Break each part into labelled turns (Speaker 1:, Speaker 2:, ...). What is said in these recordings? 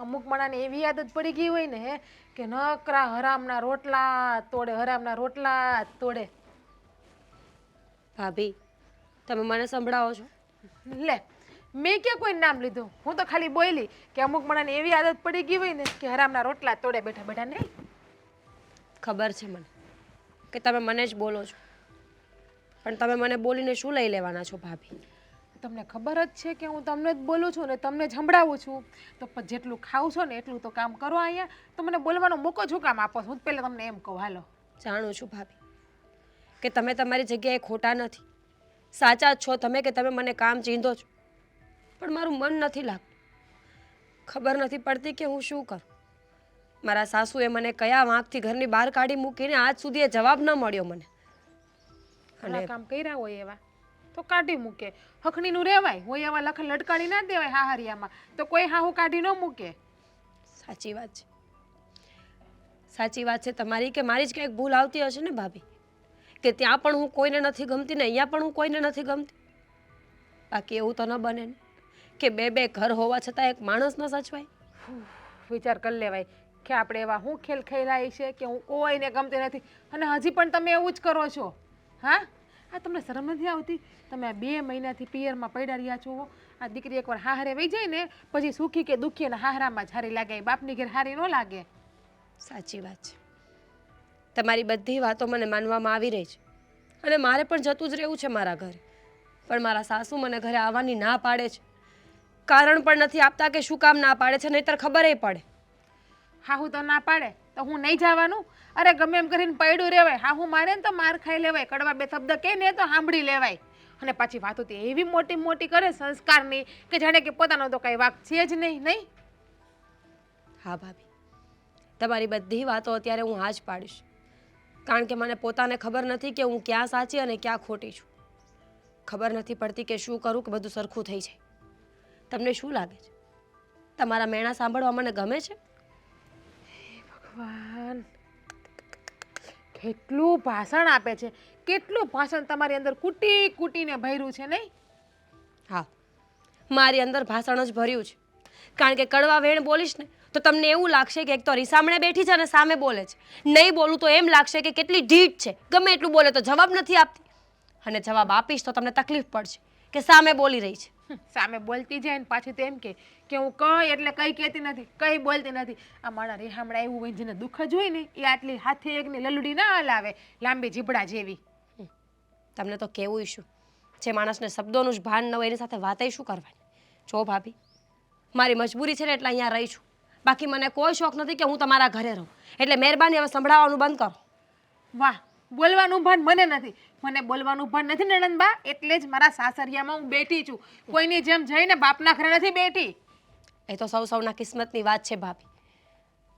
Speaker 1: અમુક માણાને એવી આદત પડી ગઈ હોય ને કે નકરા હરામના રોટલા તોડે, હરામના રોટલા તોડે.
Speaker 2: ભાભી, તમે મને સંભળાવો છો?
Speaker 1: લે, મેં ક્યાં કોઈ નામ લીધું? હું તો ખાલી બોલી કે અમુક માણાને એવી આદત પડી ગઈ હોય ને કે હરામના રોટલા તોડે બેઠા બેઠા. નહીં,
Speaker 2: ખબર છે મને કે તમે મને જ બોલો છો, પણ તમે મને બોલીને શું લઈ લેવાના છો ભાભી?
Speaker 1: તમને ખબર જ છે કે હું તમને જ બોલું છું ને તમને જ સંભળાવું છું, તો પણ જેટલું ખાવ છો ને એટલું તો કામ કરો અહીંયા. તો મને બોલવાનો મોકો શું કામ આપો છો? હું પહેલાં તમને એમ કહું. હાલો,
Speaker 2: જાણું છું ભાભી કે તમે તમારી જગ્યાએ ખોટા નથી, સાચા જ છો તમે કે તમે મને કામ ચીંધો છો, પણ મારું મન નથી લાગતું. ખબર નથી પડતી કે હું શું કરું. મારા સાસુએ મને કયા વાંકથી ઘરની બહાર કાઢી મૂકીને આજ સુધી એ જવાબ ન મળ્યો મને.
Speaker 1: ઘણા કામ કર્યા હોય એવા તો કાઢી મૂકે. હખણીનું રહેવાય હોય એવા લખ લટકાડી ના દેવાય હાહરિયામાં, તો કોઈ હાહુ કાઢી ન મૂકે.
Speaker 2: સાચી વાત છે, સાચી વાત છે તમારી કે મારી જ કંઈક ભૂલ આવતી હશે ને ભાભી, કે ત્યાં પણ હું કોઈને નથી ગમતી ને અહીંયા પણ હું કોઈને નથી ગમતી. બાકી એવું તો ન બને ને કે બે બે ઘર હોવા છતાં એક માણસ ન સચવાય.
Speaker 1: વિચાર કરી લેવાય કે આપણે એવા હું ખેલ ખેલાય છે કે હું કોઈને ગમતી નથી અને હજી પણ તમે એવું જ કરો છો. હા, આ તમને શરમ નથી આવતી? તમે આ 2 મહિનાથી પિયરમાં પડ્યા રહ્યા છો. આ દીકરી એકવાર હાહરે વહી જાય ને પછી સુખી કે દુઃખી અને હાહરામાં જ હારી લાગે, બાપની ઘેર હારી ન લાગે.
Speaker 2: સાચી વાત છે, તમારી બધી વાતો મને માનવામાં આવી રહી છે અને મારે પણ જતું જ રહેવું છે મારા ઘરે, પણ મારા સાસુ મને ઘરે આવવાની ના પાડે છે. કારણ પણ નથી આપતા કે શું કામ ના પાડે છે, નહીંતર ખબરે પડે.
Speaker 1: હાહુ તો ના પાડે તો હું નહીં જવાનું? અરે ગમે એમ કરીને પડ્યું રહેવાય. હાહુ મારે ને તો માર ખાઈ લેવાય, કડવા 2 શબ્દ કહે ને તો સાંભળી લેવાય. અને પાછી વાતો તે એવી મોટી મોટી કરે સંસ્કારની કે જાણે કે પોતાનો તો કઈ વાક છે જ નહીં. નહીં,
Speaker 2: હા ભાભી, તમારી બધી વાતો અત્યારે હું હા જ પાડીશ, કારણ કે મને પોતાને ખબર નથી કે હું ક્યાં સાચી અને ક્યાં ખોટી છું. ખબર નથી પડતી કે શું કરું કે બધું સરખું થઈ જાય. તમને શું લાગે છે, તમારા મેણા સાંભળવા મને ગમે છે?
Speaker 1: ભગવાન, કેટલું ભાષણ આપે છે, કેટલું ભાષણ તમારી અંદર કૂટી કૂટીને ભર્યું છે. નહીં,
Speaker 2: હા, મારી અંદર ભાષણ જ ભર્યું છે, કારણ કે કડવા વેણ બોલીશ ને તો તમને એવું લાગશે કે એક તો રીસામણે બેઠી છે અને સામે બોલે છે. નહીં બોલું તો એમ લાગશે કે કેટલી ઢીઠ છે, ગમે એટલું બોલે તો જવાબ નથી આપતી, અને જવાબ આપીશ તો તમને તકલીફ પડશે કે સામે બોલી રહી છે.
Speaker 1: સામે બોલતી જાય ને પાછી તો એમ કે હું કઈ એટલે કઈ કહેતી નથી, કઈ બોલતી નથી. આ મારા રેહામણા એવું હોય જેને દુઃખ જ હોય ને એ આટલી હાથે એકની લલુડી ના હલાવે, લાંબી જીબડા જેવી.
Speaker 2: તમને તો કેવું શું, જે માણસને શબ્દોનું જ ભાન ન હોય એની સાથે વાતય શું કરવાની. જો ભાભી, મારી મજબૂરી છે ને એટલે અહીંયા રહી છું, બાકી મને કોઈ શોખ નથી કે હું તમારા ઘરે રહું. એટલે મહેરબાની હવે સંભળાવવાનું બંધ કરો.
Speaker 1: વાહ, બોલવાનું ભાન મને નથી. મને બોલવાનું ભાન નથી નણંદબા, એટલે જ મારા સાસરિયામાં હું બેઠી છું. કોઈની જેમ જઈને બાપના ઘરે નથી બેઠી.
Speaker 2: એ તો સૌના કિસ્મતની વાત છે ભાભી.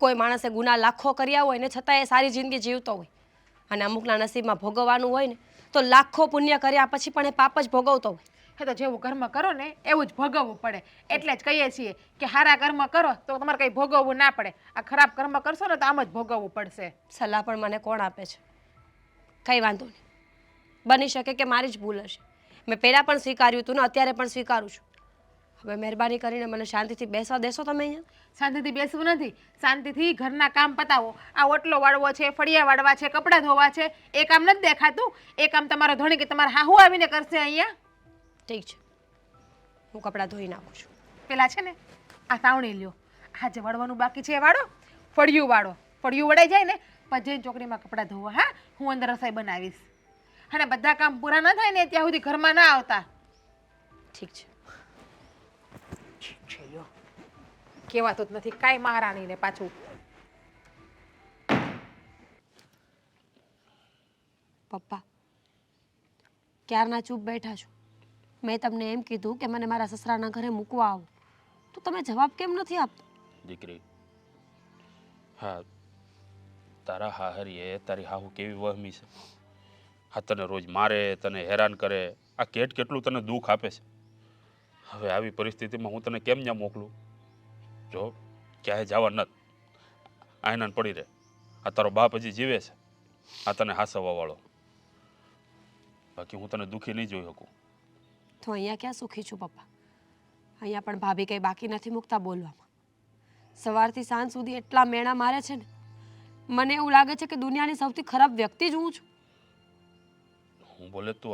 Speaker 2: કોઈ માણસે ગુના લાખો કર્યા હોય ને છતાં એ સારી જિંદગી જીવતો હોય, અને અમુકના નસીબમાં ભોગવવાનું હોય ને તો લાખો પુણ્ય કર્યા પછી પણ એ પાપ જ ભોગવતો હોય.
Speaker 1: હે તો જેવું કર્મ કરો ને એવું જ ભોગવવું પડે. એટલે જ કહીએ છીએ કે સારા કર્મ કરો તો તમારે કંઈ ભોગવવું ના પડે. આ ખરાબ કર્મ કરશો ને તો આમ જ ભોગવવું પડશે.
Speaker 2: સલાહ પણ મને કોણ આપે છે? કંઈ વાંધો નહીં, બની શકે કે મારી જ ભૂલ હશે. મેં પહેલાં પણ સ્વીકાર્યું હતું ને અત્યારે પણ સ્વીકારું છું. હવે મહેરબાની કરીને મને શાંતિથી બેસવા દેશો તમે અહીંયા?
Speaker 1: શાંતિથી બેસવું નથી, શાંતિથી ઘરના કામ પતાવો. આ ઓટલો વાળવો છે, ફળિયા વાળવા છે, કપડાં ધોવા છે, એ કામ નથી દેખાતું? એ કામ તમારો ધણી કે તમારા હાહુ આવીને કરશે અહીંયા?
Speaker 2: ઠીક છે, હું કપડાં ધોઈ નાખું છું.
Speaker 1: પેલા છે ને આ સાવણી લ્યો, આ જે વાળવાનું બાકી છે એ વાળો, ફળિયું વાળો. ફળિયું વળાઈ જાય ને પછી ચોકડીમાં કપડાં ધોવા. હા, હું અંદર રસોઈ બનાવીશ. અને બધા કામ પૂરા ન થાય ને ત્યાં સુધી ઘરમાં ના આવતા.
Speaker 2: ઠીક છે.
Speaker 1: કહેવાતું જ નથી કાંઈ મહારાણીને પાછું.
Speaker 2: પપ્પા, ક્યારના ચૂપ બેઠા છો. મેં તમને એમ કીધું કે મને મારા સસરાના ઘરે મૂકવા આવો, તો તમે જવાબ કેમ નથી આપતા?
Speaker 3: દીકરી, હા, તારા હાહરીએ તારી હાહુ કેવી વહમી છે. હા, તને રોજ મારે, તને હેરાન કરે, આ કેટલું તને દુઃખ આપે છે. હવે આવી પરિસ્થિતિમાં હું તને કેમ ત્યાં મોકલું? જો ક્યાંય જવા નથી, આયનાને પડી રહે. આ તારો બાપ હજી જીવે છે, આ તને હાસવવા વાળો. બાકી હું તને દુઃખી નહીં જોઈ શકું.
Speaker 2: તો અહીંયા ક્યાં સુખી છું પપ્પા? અહીંયા પણ ભાભી કંઈ બાકી નથી મૂકતા બોલવામાં. સવારથી સાંજ સુધી એટલા મેણા મારે છે ને મને એવું લાગે છે કે દુનિયાની સૌથી ખરાબ વ્યક્તિ જ હું છું.
Speaker 3: હું બોલે તું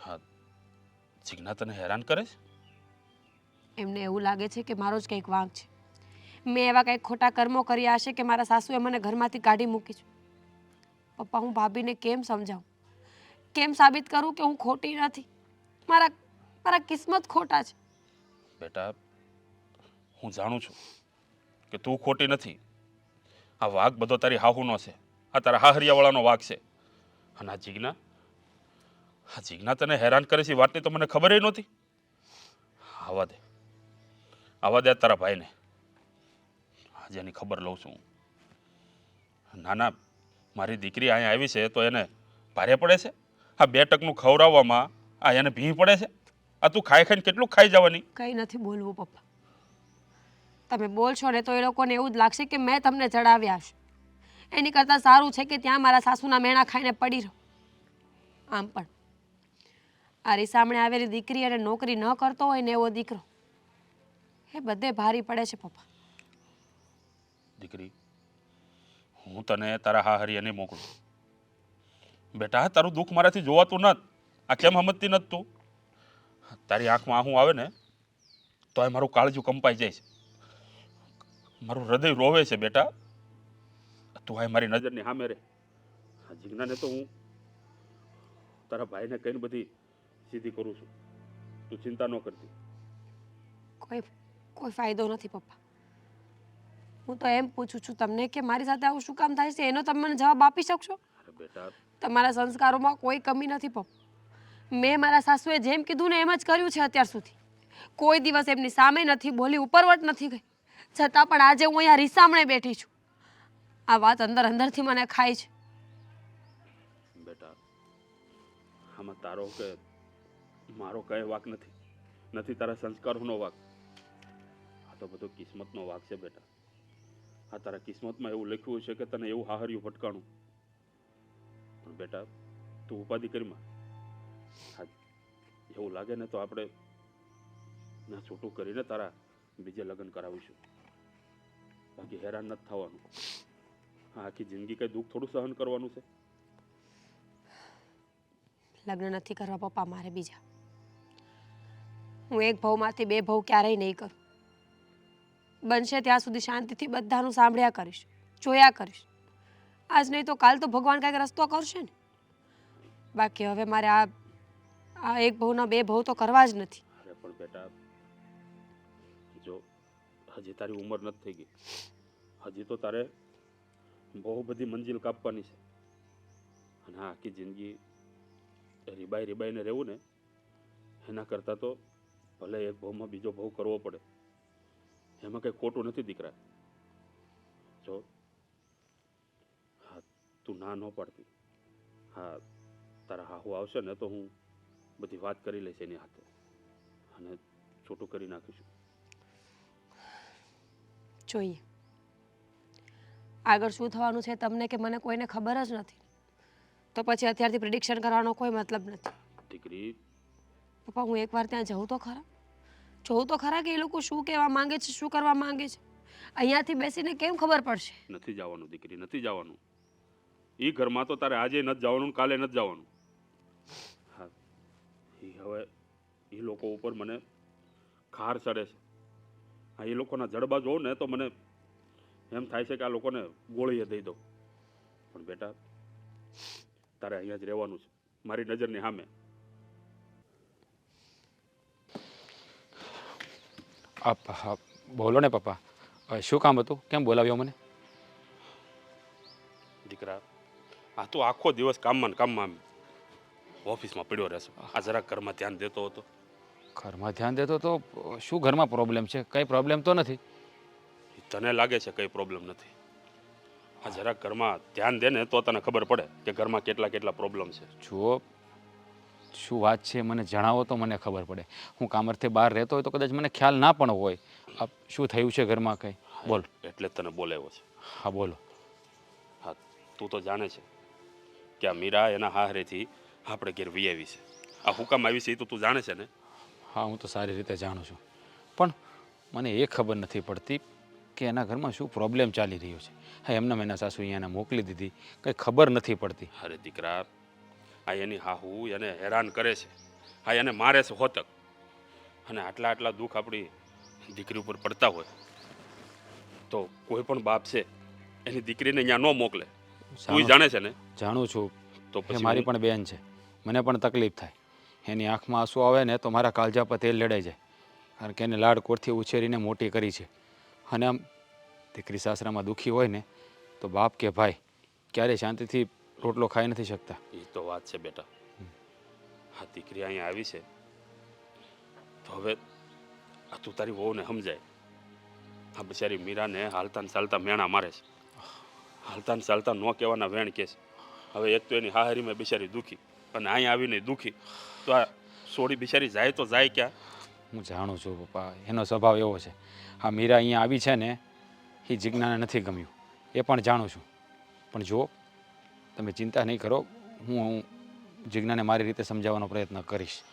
Speaker 3: હા જીજ્ઞા તને હેરાન કરે છે?
Speaker 2: એમને એવું લાગે છે કે મારો જ કંઈક વાંક છે. મેં એવા કંઈક ખોટા કર્મો કર્યા હશે કે મારા સાસુએ મને ઘરમાંથી કાઢી મૂકી છે. પપ્પા, હું ભાભીને કેમ સમજાવું? કેમ સાબિત કરું કે હું ખોટી નથી? મારા મારા કિસ્મત ખોટા છે.
Speaker 3: બેટા, હું જાણું છું કે તું ખોટી નથી. આ વાઘ બધો તારી હાહુનો છે, આ તારા હાહરિયાવાળાનો વાઘ છે. અને આ જીજ્ઞા તને હેરાન કરે છે એ વાતની તો મને ખબર ય નહોતી. આવા દે આ તારા ભાઈને, આજે એની ખબર લઉં છું. ના ના, મારી દીકરી અહીંયા આવી છે તો એને ભારે પડે છે? આ 2 ટકનું ખવડાવવામાં આ એને ભીં પડે છે? આ તું ખાઈ ખાઈને કેટલું ખાઈ જવાની?
Speaker 2: કંઈ નથી બોલવું પપ્પા. તમે બોલશો ને તો એ લોકોને એવું જ લાગશે કે મેં તમને ચડાવ્યા હશે. એની કરતાં સારું છે કે ત્યાં મારા સાસુના મેણા ખાઈને પડી રહો. આમ પણ આ રીસામણે આવેલી દીકરી અને નોકરી ન કરતો હોય ને એવો દીકરો, એ બધે ભારી પડે છે પપ્પા.
Speaker 3: દીકરી, હું તને તારા હાહરીએ નહીં મોકલું. બેટા, તારું દુઃખ મારાથી જોવાતું નથી. આ કેમ સમજતી નથી તું? તારી આંખમાં આહું આવે ને તો એ મારું કાળજું કંપાઈ જાય છે, મારું હૃદય રોવે છે. બેટા, તું આ મારી નજરની સામે રહે. આ જીજ્ઞાને તો હું તારા ભાઈને કહીને બધી સીધી કરું છું. તું ચિંતા ન કરતી.
Speaker 2: કોઈ ફાયદો નથી પપ્પા. હું તો એમ પૂછું છું તમને કે મારી સાથે આવું શું કામ થાય છે, એનો તમે મને જવાબ આપી શકશો?
Speaker 3: અરે બેટા,
Speaker 2: તમારા સંસ્કારોમાં કોઈ કમી નથી પપ્પા. મેં મારા સાસુએ જેમ કીધું ને એમ જ કર્યું છે અત્યાર સુધી. કોઈ દિવસ એમની સામે નથી બોલી, ઉપરવટ નથી ગઈ. છતાં પણ આજે હું અહીંયા રીસામણે બેઠી છું. આ વાત અંદર અંદરથી મને ખાય છે.
Speaker 3: બેટા, આમાં તારો કે મારો કઈ વાંક નથી. નથી તારા સંસ્કારોનો વાંક. આ તો બધો કિસ્મતનો વાંક છે બેટા. આ તારા કિસ્મતમાં એવું લખ્યું છે કે તને એવું હાહર્યું ભટકાણું. પણ બેટા, તું ઉપાધિ કરીમાં. હા, એવું લાગે ને તો આપણે ના છૂટું કરીને તારા બીજે લગ્ન કરાવીશું. બાકી હેરાન નથી થવાનું. આખી જિંદગી કઈ દુઃખ થોડું સહન કરવાનું છે?
Speaker 2: લગ્ન નથી કરવા પપ્પા મારે બીજા. હું એક ભવમાંથી 2 ભવ ક્યારેય નહીં કરું. બનશે ત્યાં સુધી શાંતિથી બધાનું સાંભળ્યા કરીશ, જોયા કરીશ. આજ નહીં તો કાલ તો ભગવાન કાંઈક રસ્તો કરશે ને. બાકી હવે મારે આ એક ભવના 2 ભવ તો કરવા જ નથી.
Speaker 3: અરે પણ બેટા, જો હજી તારી ઉંમર નથી થઈ ગઈ. હજી તો તારે બહુ બધી મંજિલ કાપવાની છે. અને આખી જિંદગી રીબાઈને રહેવું ને એના કરતાં તો ભલે એક ભાવમાં બીજો ભાવ કરવો પડે. એમાં કંઈ ખોટું નથી દીકરા. જો હા, તું ના ન પાડતી. હા, તારા હાહુ આવશે ને તો હું બધી વાત કરી લઈશ એની હાથે અને છૂટું કરી નાખીશું.
Speaker 2: જોઈએ આગળ શું થવાનું છે તમને કે મને કોઈને ખબર જ નથી. તો પછી અત્યારથી પ્રિડિક્શન કરવાનો કોઈ મતલબ નથી.
Speaker 3: દીકરી,
Speaker 2: પપ્પા, હું એકવાર ત્યાં જઉં તો ખરા. જોઉં તો ખરા કે એ લોકો શું કહેવા માંગે છે, શું કરવા માંગે છે. અહીંયાથી બેસીને કેમ ખબર પડશે?
Speaker 3: નથી જવાનું દીકરી, નથી જવાનું. એ ઘરમાં તો તારે આજે નથી જવાનું, કાલે નથી જવાનું. હા, હવે એ લોકો ઉપર મને ખાર ચડે છે. હા, એ લોકોના જડબા જોઉં ને તો મને એમ થાય છે કે આ લોકોને ગોળીએ દઈ દઉં. પણ બેટા, તારે અહીંયા જ રહેવાનું છે, મારી નજરની સામે.
Speaker 4: હા, બોલો ને પપ્પા, શું કામ હતું? કેમ બોલાવ્યો મને?
Speaker 3: દીકરા, આ તો આખો દિવસ કામમાં ને કામમાં ઓફિસમાં પડ્યો રહેશો. આ જરાક ઘરમાં ધ્યાન દેતો હતો.
Speaker 4: ઘરમાં ધ્યાન દેતો તો શું ઘરમાં પ્રોબ્લેમ છે? કંઈ પ્રોબ્લેમ તો નથી.
Speaker 3: તને લાગે છે કંઈ પ્રોબ્લેમ નથી. આ જરાક ઘરમાં ધ્યાન દે ને તો તને ખબર પડે કે ઘરમાં કેટલા પ્રોબ્લેમ છે.
Speaker 4: જુઓ, શું વાત છે મને જણાવો તો મને ખબર પડે. હું કામરથી બહાર રહેતો હોય તો કદાચ મને ખ્યાલ ના પણ હોય. આ શું થયું છે ઘરમાં કંઈ? બોલ.
Speaker 3: એટલે જ તને બોલાવ્યો છે.
Speaker 4: હા, બોલો.
Speaker 3: હા, તું તો જાણે છે કે આ મીરા એના હાહરેથી આપણે ઘેર વી આવી છે. આ હુકામ આવી છે એ તો તું જાણે છે ને?
Speaker 4: હા, હું તો સારી રીતે જાણું છું. પણ મને એ ખબર નથી પડતી કે એના ઘરમાં શું પ્રોબ્લેમ ચાલી રહ્યો છે. હા, એમને એના સાસુ અહીંયાને મોકલી દીધી, કંઈ ખબર નથી પડતી.
Speaker 3: અરે દીકરા, આ એની હાહુ એને હેરાન કરે છે, આ એને મારે છે હોતક. અને આટલા આટલા દુઃખ આપણી દીકરી ઉપર પડતા હોય તો કોઈ પણ બાપ છે એની દીકરીને અહીંયા ન મોકલે. તું જાણે છે ને?
Speaker 4: જાણું છું,
Speaker 3: તો
Speaker 4: એ
Speaker 3: પછી
Speaker 4: મારી પણ બેન છે, મને પણ તકલીફ થાય. એની આંખમાં આંસુ આવે ને તો મારા કાળજા પર તેલ લડાઈ જાય, કારણ કે એને લાડકોડથી ઉછેરીને મોટી કરી છે. અને આમ દીકરી સાસરામાં દુઃખી હોય ને તો બાપ કે ભાઈ ક્યારેય શાંતિથી રોટલો ખાઈ નથી શકતા.
Speaker 3: એ તો વાત છે બેટા. આ દીકરી અહીંયા આવી છે તો હવે આ તું તારી વહુને સમજાય. આ બિચારી મીરાને હાલતા ને ચાલતા મેણા મારે છે, હાલતા ને ચાલતા ન કહેવાના વેણ કે છે. હવે એક તો એની હાહરીમાં બિચારી દુઃખી, અને અહીંયા આવીને દુઃખી, તો આ સોડી બિચારી જાય તો જાય ક્યાં?
Speaker 4: હું જાણું છું પપ્પા, એનો સ્વભાવ એવો છે. આ મીરા અહીંયા આવી છે ને એ જિજ્ઞાને નથી ગમ્યું, એ પણ જાણું છું. પણ જો તમે ચિંતા નહીં કરો, હું જિજ્ઞાને મારી રીતે સમજાવવાનો પ્રયત્ન કરીશ.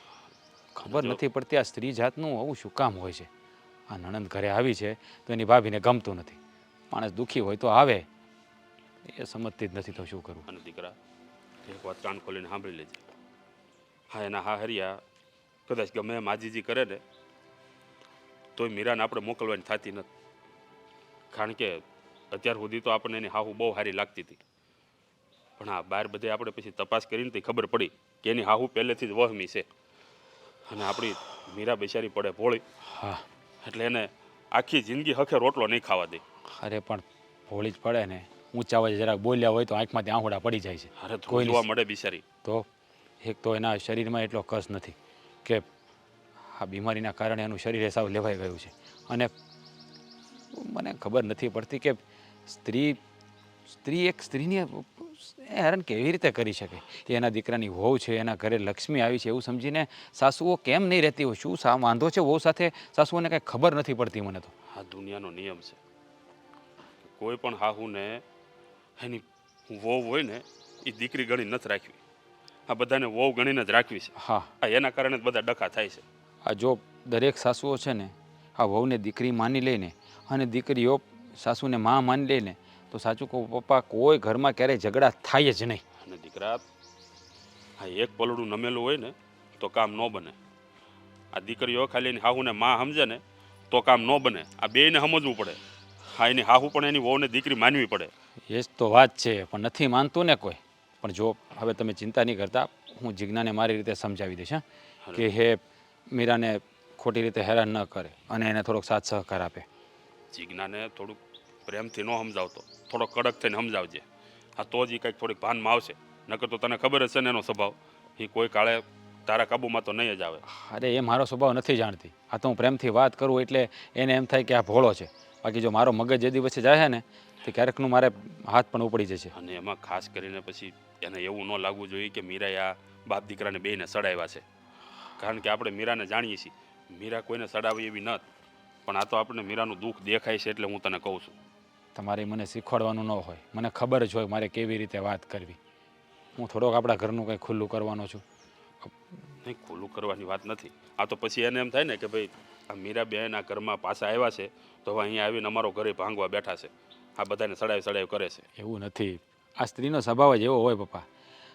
Speaker 4: ખબર નથી પડતી આ સ્ત્રી જાતનું આવું શું કામ હોય છે. આ નણંદ ઘરે આવી છે તો એની ભાભીને ગમતું નથી. માણસ દુઃખી હોય તો આવે, એ સમજતી જ નથી તો શું કરું.
Speaker 3: અને દીકરા, એક વાત કાન ખોલીને સાંભળી લેજે. હા, એના હાહરિયા કદાચ ગમે એમ આજીજી કરે ને તોય મીરાને આપણે મોકલવાની થતી નથી. કારણ કે અત્યાર સુધી તો આપણને એની હાહુ બહુ સારી લાગતી હતી, પણ આ બહાર બધે આપણે પછી તપાસ કરીને તો ખબર પડી કે એની હાહુ પહેલેથી જ વહમી છે. અને આપણી મીરા બિચારી પડે ભોળી.
Speaker 4: હા,
Speaker 3: એટલે એને આખી જિંદગી હખે રોટલો નહીં ખાવા દે.
Speaker 4: અરે પણ ભોળી જ પડે ને, ઊંચા અવાજે જરાક બોલ્યા હોય તો આંખમાંથી આંહોડા પડી જાય છે.
Speaker 3: અરે
Speaker 4: કોઈ
Speaker 3: જોવા મળે બિચારી.
Speaker 4: તો એક તો એના શરીરમાં એટલો કસ નથી કે આ બીમારીના કારણે એનું શરીર સાવ લેવાઈ ગયું છે. અને મને ખબર નથી પડતી કે સ્ત્રી એક સ્ત્રીને હેરાન કેવી રીતે કરી શકે. એ એના દીકરાની વહુ છે, એના ઘરે લક્ષ્મી આવી છે એવું સમજીને સાસુઓ કેમ નહીં રહેતી હોય? શું વાંધો છે વહુ સાથે? સાસુઓને કાંઈ ખબર નથી પડતી મને તો.
Speaker 3: આ દુનિયાનો નિયમ છે, કોઈ પણ હાહુને એની વહુ હોય ને એ દીકરી ગણી નથી રાખવી. આ બધાને વહુ ગણીને જ રાખવી છે.
Speaker 4: હા,
Speaker 3: આ એના કારણે જ બધા ડખા થાય છે.
Speaker 4: આ જો દરેક સાસુઓ છે ને આ વહુને દીકરી માની લઈને અને દીકરીઓ સાસુને માં માની લઈને તો સાચું કહું પપ્પા, કોઈ ઘરમાં ક્યારેય ઝઘડા થાય જ નહીં.
Speaker 3: અને દીકરા, આ એક પલડું નમેલું હોય ને તો કામ ન બને. આ દીકરીઓ ખાલી એની હાહુને માં સમજે ને તો કામ ન બને. આ બેયને સમજવું પડે. હા, એની હાહુ પણ એની વહુને દીકરી માનવી પડે.
Speaker 4: એ જ તો વાત છે, પણ નથી માનતું ને કોઈ. પણ જો હવે તમે ચિંતા નહીં કરતા, હું જિજ્ઞાને મારી રીતે સમજાવી દઈશ. હા, કે હે મીરાને ખોટી રીતે હેરાન ન કરે અને એને થોડોક સાથ સહકાર આપે.
Speaker 3: જીજ્ઞાને થોડુંક પ્રેમથી ન સમજાવતો, થોડો કડક થઈને સમજાવજે. હા, તો જ એ કંઈક થોડીક ભાનમાં આવશે. નકર તો તને ખબર જ છે ને એનો સ્વભાવ, એ કોઈ કાળે તારા કાબુમાં તો નહીં જ આવે.
Speaker 4: અરે એ મારો સ્વભાવ નથી જાણતી. આ તો હું પ્રેમથી વાત કરું એટલે એને એમ થાય કે આ ભોળો છે. બાકી જો મારો મગજ જે દિવસે જાય છે ને તો ક્યારેકનું મારે હાથ પણ ઉપડી જશે.
Speaker 3: અને એમાં ખાસ કરીને પછી એને એવું ન લાગવું જોઈએ કે મીરાએ આ બાપ દીકરાને બેયને સડાવ્યા છે. કારણ કે આપણે મીરાને જાણીએ છીએ, મીરા કોઈને સડાવી એવી નથી. પણ આ તો આપણને મીરાનું દુઃખ દેખાય છે એટલે હું તને કહું છું.
Speaker 4: તમારે મને શીખવાડવાનું ન હોય, મને ખબર જ હોય મારે કેવી રીતે વાત કરવી. હું થોડોક આપણા ઘરનું કંઈ ખુલ્લું કરવાનો છું.
Speaker 3: નહીં, ખુલ્લું કરવાની વાત નથી. આ તો પછી એને એમ થાય ને કે ભાઈ આ મીરા બેન આ ઘરમાં પાછા આવ્યા છે તો હવે અહીંયા આવીને અમારો ઘરે ભાંગવા બેઠા છે. આ બધાને સડાવી કરે છે.
Speaker 4: એવું નથી, આ સ્ત્રીનો સ્વભાવ જ એવો હોય પપ્પા.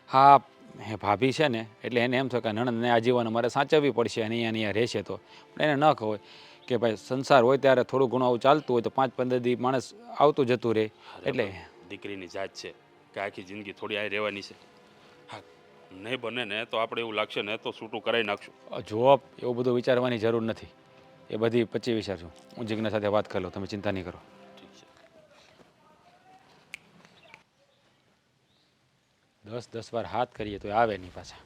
Speaker 4: હા, હે ભાભી છે ને એટલે એને એમ થાય કે નણંદને આજીવન અમારે સાચવવી પડશે અને અહીંયા રહેશે. તો પણ એને ન કહો કે ભાઈ સંસાર હોય ત્યારે થોડું ઘણું આવું ચાલતું હોય તો 5-15 દી માણસ આવતું જતું રહે. એટલે
Speaker 3: દીકરીની જાત છે કે આખી જિંદગી થોડી આ રહેવાની છે. હા, નહીં બને ને તો આપણે એવું લાગશે ને તો છૂટું કરાવી નાખશું.
Speaker 4: જો એવું બધું વિચારવાની જરૂર નથી. એ બધી પછી વિચારશું. હું જિજ્ઞા સાથે વાત કરી લઉં, તમે ચિંતા નહીં કરો.
Speaker 3: ઠીક છે.
Speaker 4: 10 વાર હાથ કરીએ તો આવે નહીં પાછા.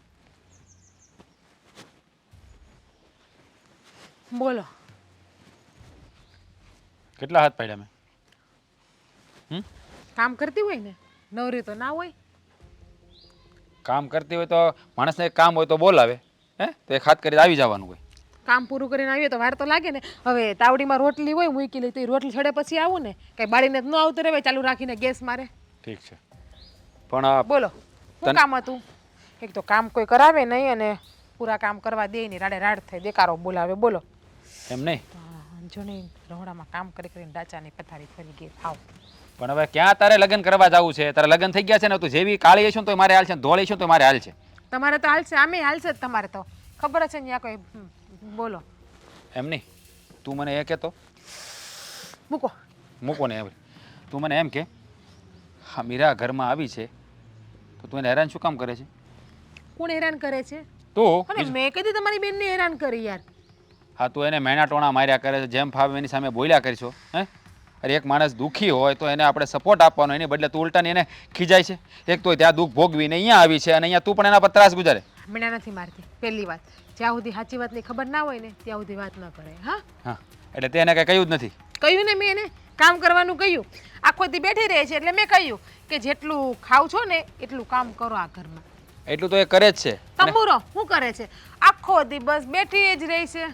Speaker 1: બોલો.
Speaker 4: કેટલા હાથ પાડ્યા મેં?
Speaker 1: કામ કરતી હોય ને, નવરી તો ના હોય.
Speaker 4: કામ કરતી હોય તો માણસને એક કામ હોય તો બોલાવે. હે તો એક હાથ કરી આવી જવાનું હોય.
Speaker 1: કામ પૂરું કરીને આવીએ તો વાર તો લાગે ને. હવે તાવડીમાં રોટલી હોય મૂકી લઈ તો એ રોટલી છડે પછી આવું ને, કઈ બાળીને જ ન આવતું રહેવાય ચાલુ રાખીને ગેસ મારે.
Speaker 4: ઠીક છે, પણ
Speaker 1: બોલો, શું કામ હતું? એક તો કામ કોઈ કરાવે નહીં અને પૂરા કામ કરવા દે નહીં, રાડે રાડ થાય, દેકારો બોલાવે. બોલો.
Speaker 4: એમ નહીં,
Speaker 1: જો ને રહોડામાં કામ કરી કરીને ડાચાની પથારી ફરી ગઈ આવ.
Speaker 4: પણ હવે ક્યાં તારે લગ્ન કરવા જવું છે? તારે લગ્ન થઈ ગયા છે ને, તું જેવી કાળી હશું તો મારે હાલ છે, ધોળી હશું તો મારે હાલ છે.
Speaker 1: તમારે તો હાલશે, આમે હાલશે જ તમારે તો ખબર છે ને ત્યાં કોઈ બોલો.
Speaker 4: એમ નહીં, તું મને એ કહેતો
Speaker 1: મૂકો.
Speaker 4: મૂકો ને. હવે તું મને એમ કે હા મીરા ઘરમાં આવી છે તો તું એને હેરાન શું કામ કરે છે?
Speaker 1: કોણ હેરાન કરે છે?
Speaker 4: તું
Speaker 1: અને મેં કીધું તમારી બેનને હેરાન કરી યાર.
Speaker 4: હા તું એને મેણા ટોણા માર્યા કરે છે, જેમ ફાવે એની સામે બોલ્યા કરશો. હે અરે એક માણસ દુઃખી હોય તો એને આપણે સપોર્ટ આપવાનો, એની બદલે તું ઉલટાને એને ખીજાય છે. એક તો ત્યાં દુઃખ ભોગવીને અહીંયા આવી છે અને અહીંયા તું પણ એના પર ત્રાસ ગુજારે.
Speaker 1: મેણા નથી મારતી પહેલી વાત. જ્યાં સુધી સાચી વાતની ખબર ના હોય ને ત્યાં સુધી વાત ન કરે. હા
Speaker 4: હા એટલે તે એને કંઈ કહ્યું જ નથી.
Speaker 1: કહ્યું ને મેં એને કામ કરવાનું કહ્યું. આખો દી બેઠી રહે છે એટલે મેં કહ્યું કે જેટલું ખાવ છો ને એટલું કામ કરો આ ઘરમાં.
Speaker 4: એટલું તો એ કરે જ છે.
Speaker 1: તંબુરો શું કરે છે? આખો દી બસ બેઠી જ રહી છે.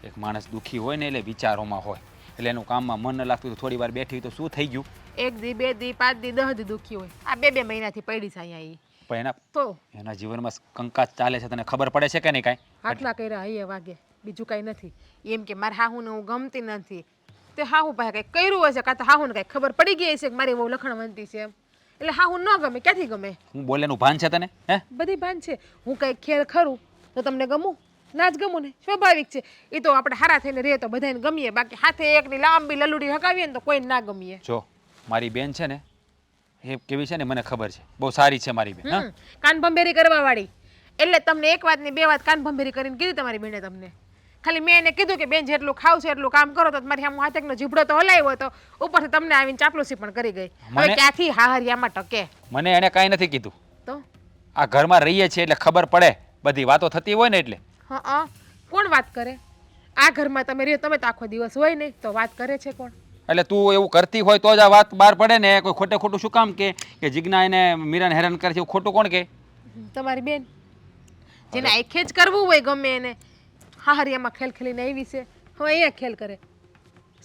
Speaker 4: એક માણસ દુઃખી હોય ને એટલે વિચારોમાં હોય, એટલે એનું કામમાં મન ન લાગતું તો થોડી વાર બેઠી તો શું થઈ ગયું?
Speaker 1: 1 દી 2 દી 5 દી 10 દી દુઃખી હોય. આ 2 મહિનાથી પડી છે અહીંયા ઈ.
Speaker 4: પણ
Speaker 1: તો
Speaker 4: એના જીવનમાં કંકાસ ચાલે છે, તને ખબર પડે છે કે નહીં કાંઈ?
Speaker 1: આટલા કર્યા અહીંયા વાગે બીજું કાંઈ નથી. એમ કે મારે હાહુને હું ગમતી નથી તે હાહુ પાસે કંઈક કર્યું હશે, કાં તો હાહુને કંઈક ખબર પડી ગઈ હશે કે મારી બહુ લખણવંતી છે એમ. એટલે હાહુ ન ગમે. ક્યાંથી ગમે?
Speaker 4: હું બોલેનું ભાન છે તને? હે
Speaker 1: બધી ભાન છે. હું કંઈક ખેર ખરું તો તમને ગમું? ના જ ગમું ને, સ્વાભાવિક છે. એ તો આપણે હારા થઈને રહે તો બધાને ગમીએ, બાકી હાથે એકની લાંબી લલુડી હકાવીએ ને તો કોઈને ના ગમીએ.
Speaker 4: જો મારી બેન છે ને એ કેવી છે ને મને ખબર છે, બહુ સારી છે મારી બેન. હા
Speaker 1: કાન ભંભેરી કરવા વાળી. એટલે તમને એક વાતની 2 વાત કાન ભંભેરી કરીને કીધી તમારી બેને તમને. ખાલી મેં એને કીધું કે બેન જેટલું ખાવ છે એટલું કામ કરો તો મારી આમ હાથેકનો જીભડો તો હલાવ્યો હતો, ઉપરથી તમને આવીને ચાપલુસી પણ કરી ગઈ. હવે ક્યાંથી હાહરિયામાં ટકે?
Speaker 4: મને એને કાંઈ નથી કીધું.
Speaker 1: તો
Speaker 4: આ ઘરમાં રહીએ છીએ એટલે ખબર પડે, બધી વાતો થતી હોય ને એટલે.
Speaker 1: હા કોણ વાત કરે? આ ઘરમાં તમે રહ્યો, તમે તો આખો દિવસ હોય નહીં તો વાત કરે છે કોણ?
Speaker 4: એટલે તું એવું કરતી હોય તો જ આ વાત બહાર પડે ને. કોઈ ખોટે ખોટું શું કામ કે જીજ્ઞા એને મીરાને હેરાન કરે છે એવું ખોટું કોણ કે?
Speaker 1: તમારી બેન. જેને આખે જ કરવું હોય ગમે એને. હાહરિયામાં ખેલ ખેલીને આવી છે, હવે અહીંયા ખેલ કરે,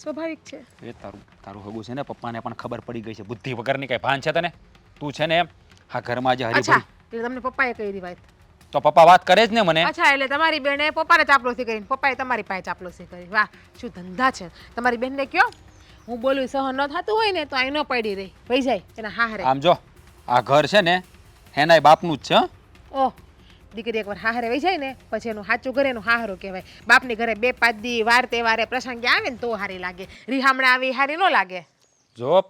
Speaker 1: સ્વાભાવિક છે.
Speaker 4: એ તારું હગું છે ને, પપ્પાને પણ ખબર પડી ગઈ છે. બુદ્ધિ વગરની કઈ ભાન છે તને? તું છે ને એમ આ ઘરમાં જે
Speaker 1: અચ્છા
Speaker 4: હરી
Speaker 1: એટલે તમને પપ્પાએ કહી દી વાત?
Speaker 4: તો પપ્પા વાત કરે જ ને મને.
Speaker 1: અચ્છા એટલે તમારી બેને પપ્પાને ચાપલોસી કરીને પપ્પાએ તમારી પાસે ચાપલોસી કરી. વાહ શું ધંધા છે તમારી બેનને. કયો હું બોલું સહન ન થતું હોય ને તો અહીં ન પડી રહી વહી જાય એના હાહરે.
Speaker 4: આમ જો આ ઘર છે ને એનાય બાપનું જ છે.
Speaker 1: ઓહ દીકરી એકવાર હાહરે વહી જાય ને પછી એનું સાચું ઘરે એનું હાહરો કહેવાય. બાપની ઘરે 2-5 દી વાર તહેવારે પ્રસંગે આવે ને તો હારી લાગે, રીહામણે આવી હારી ન લાગે.
Speaker 4: જો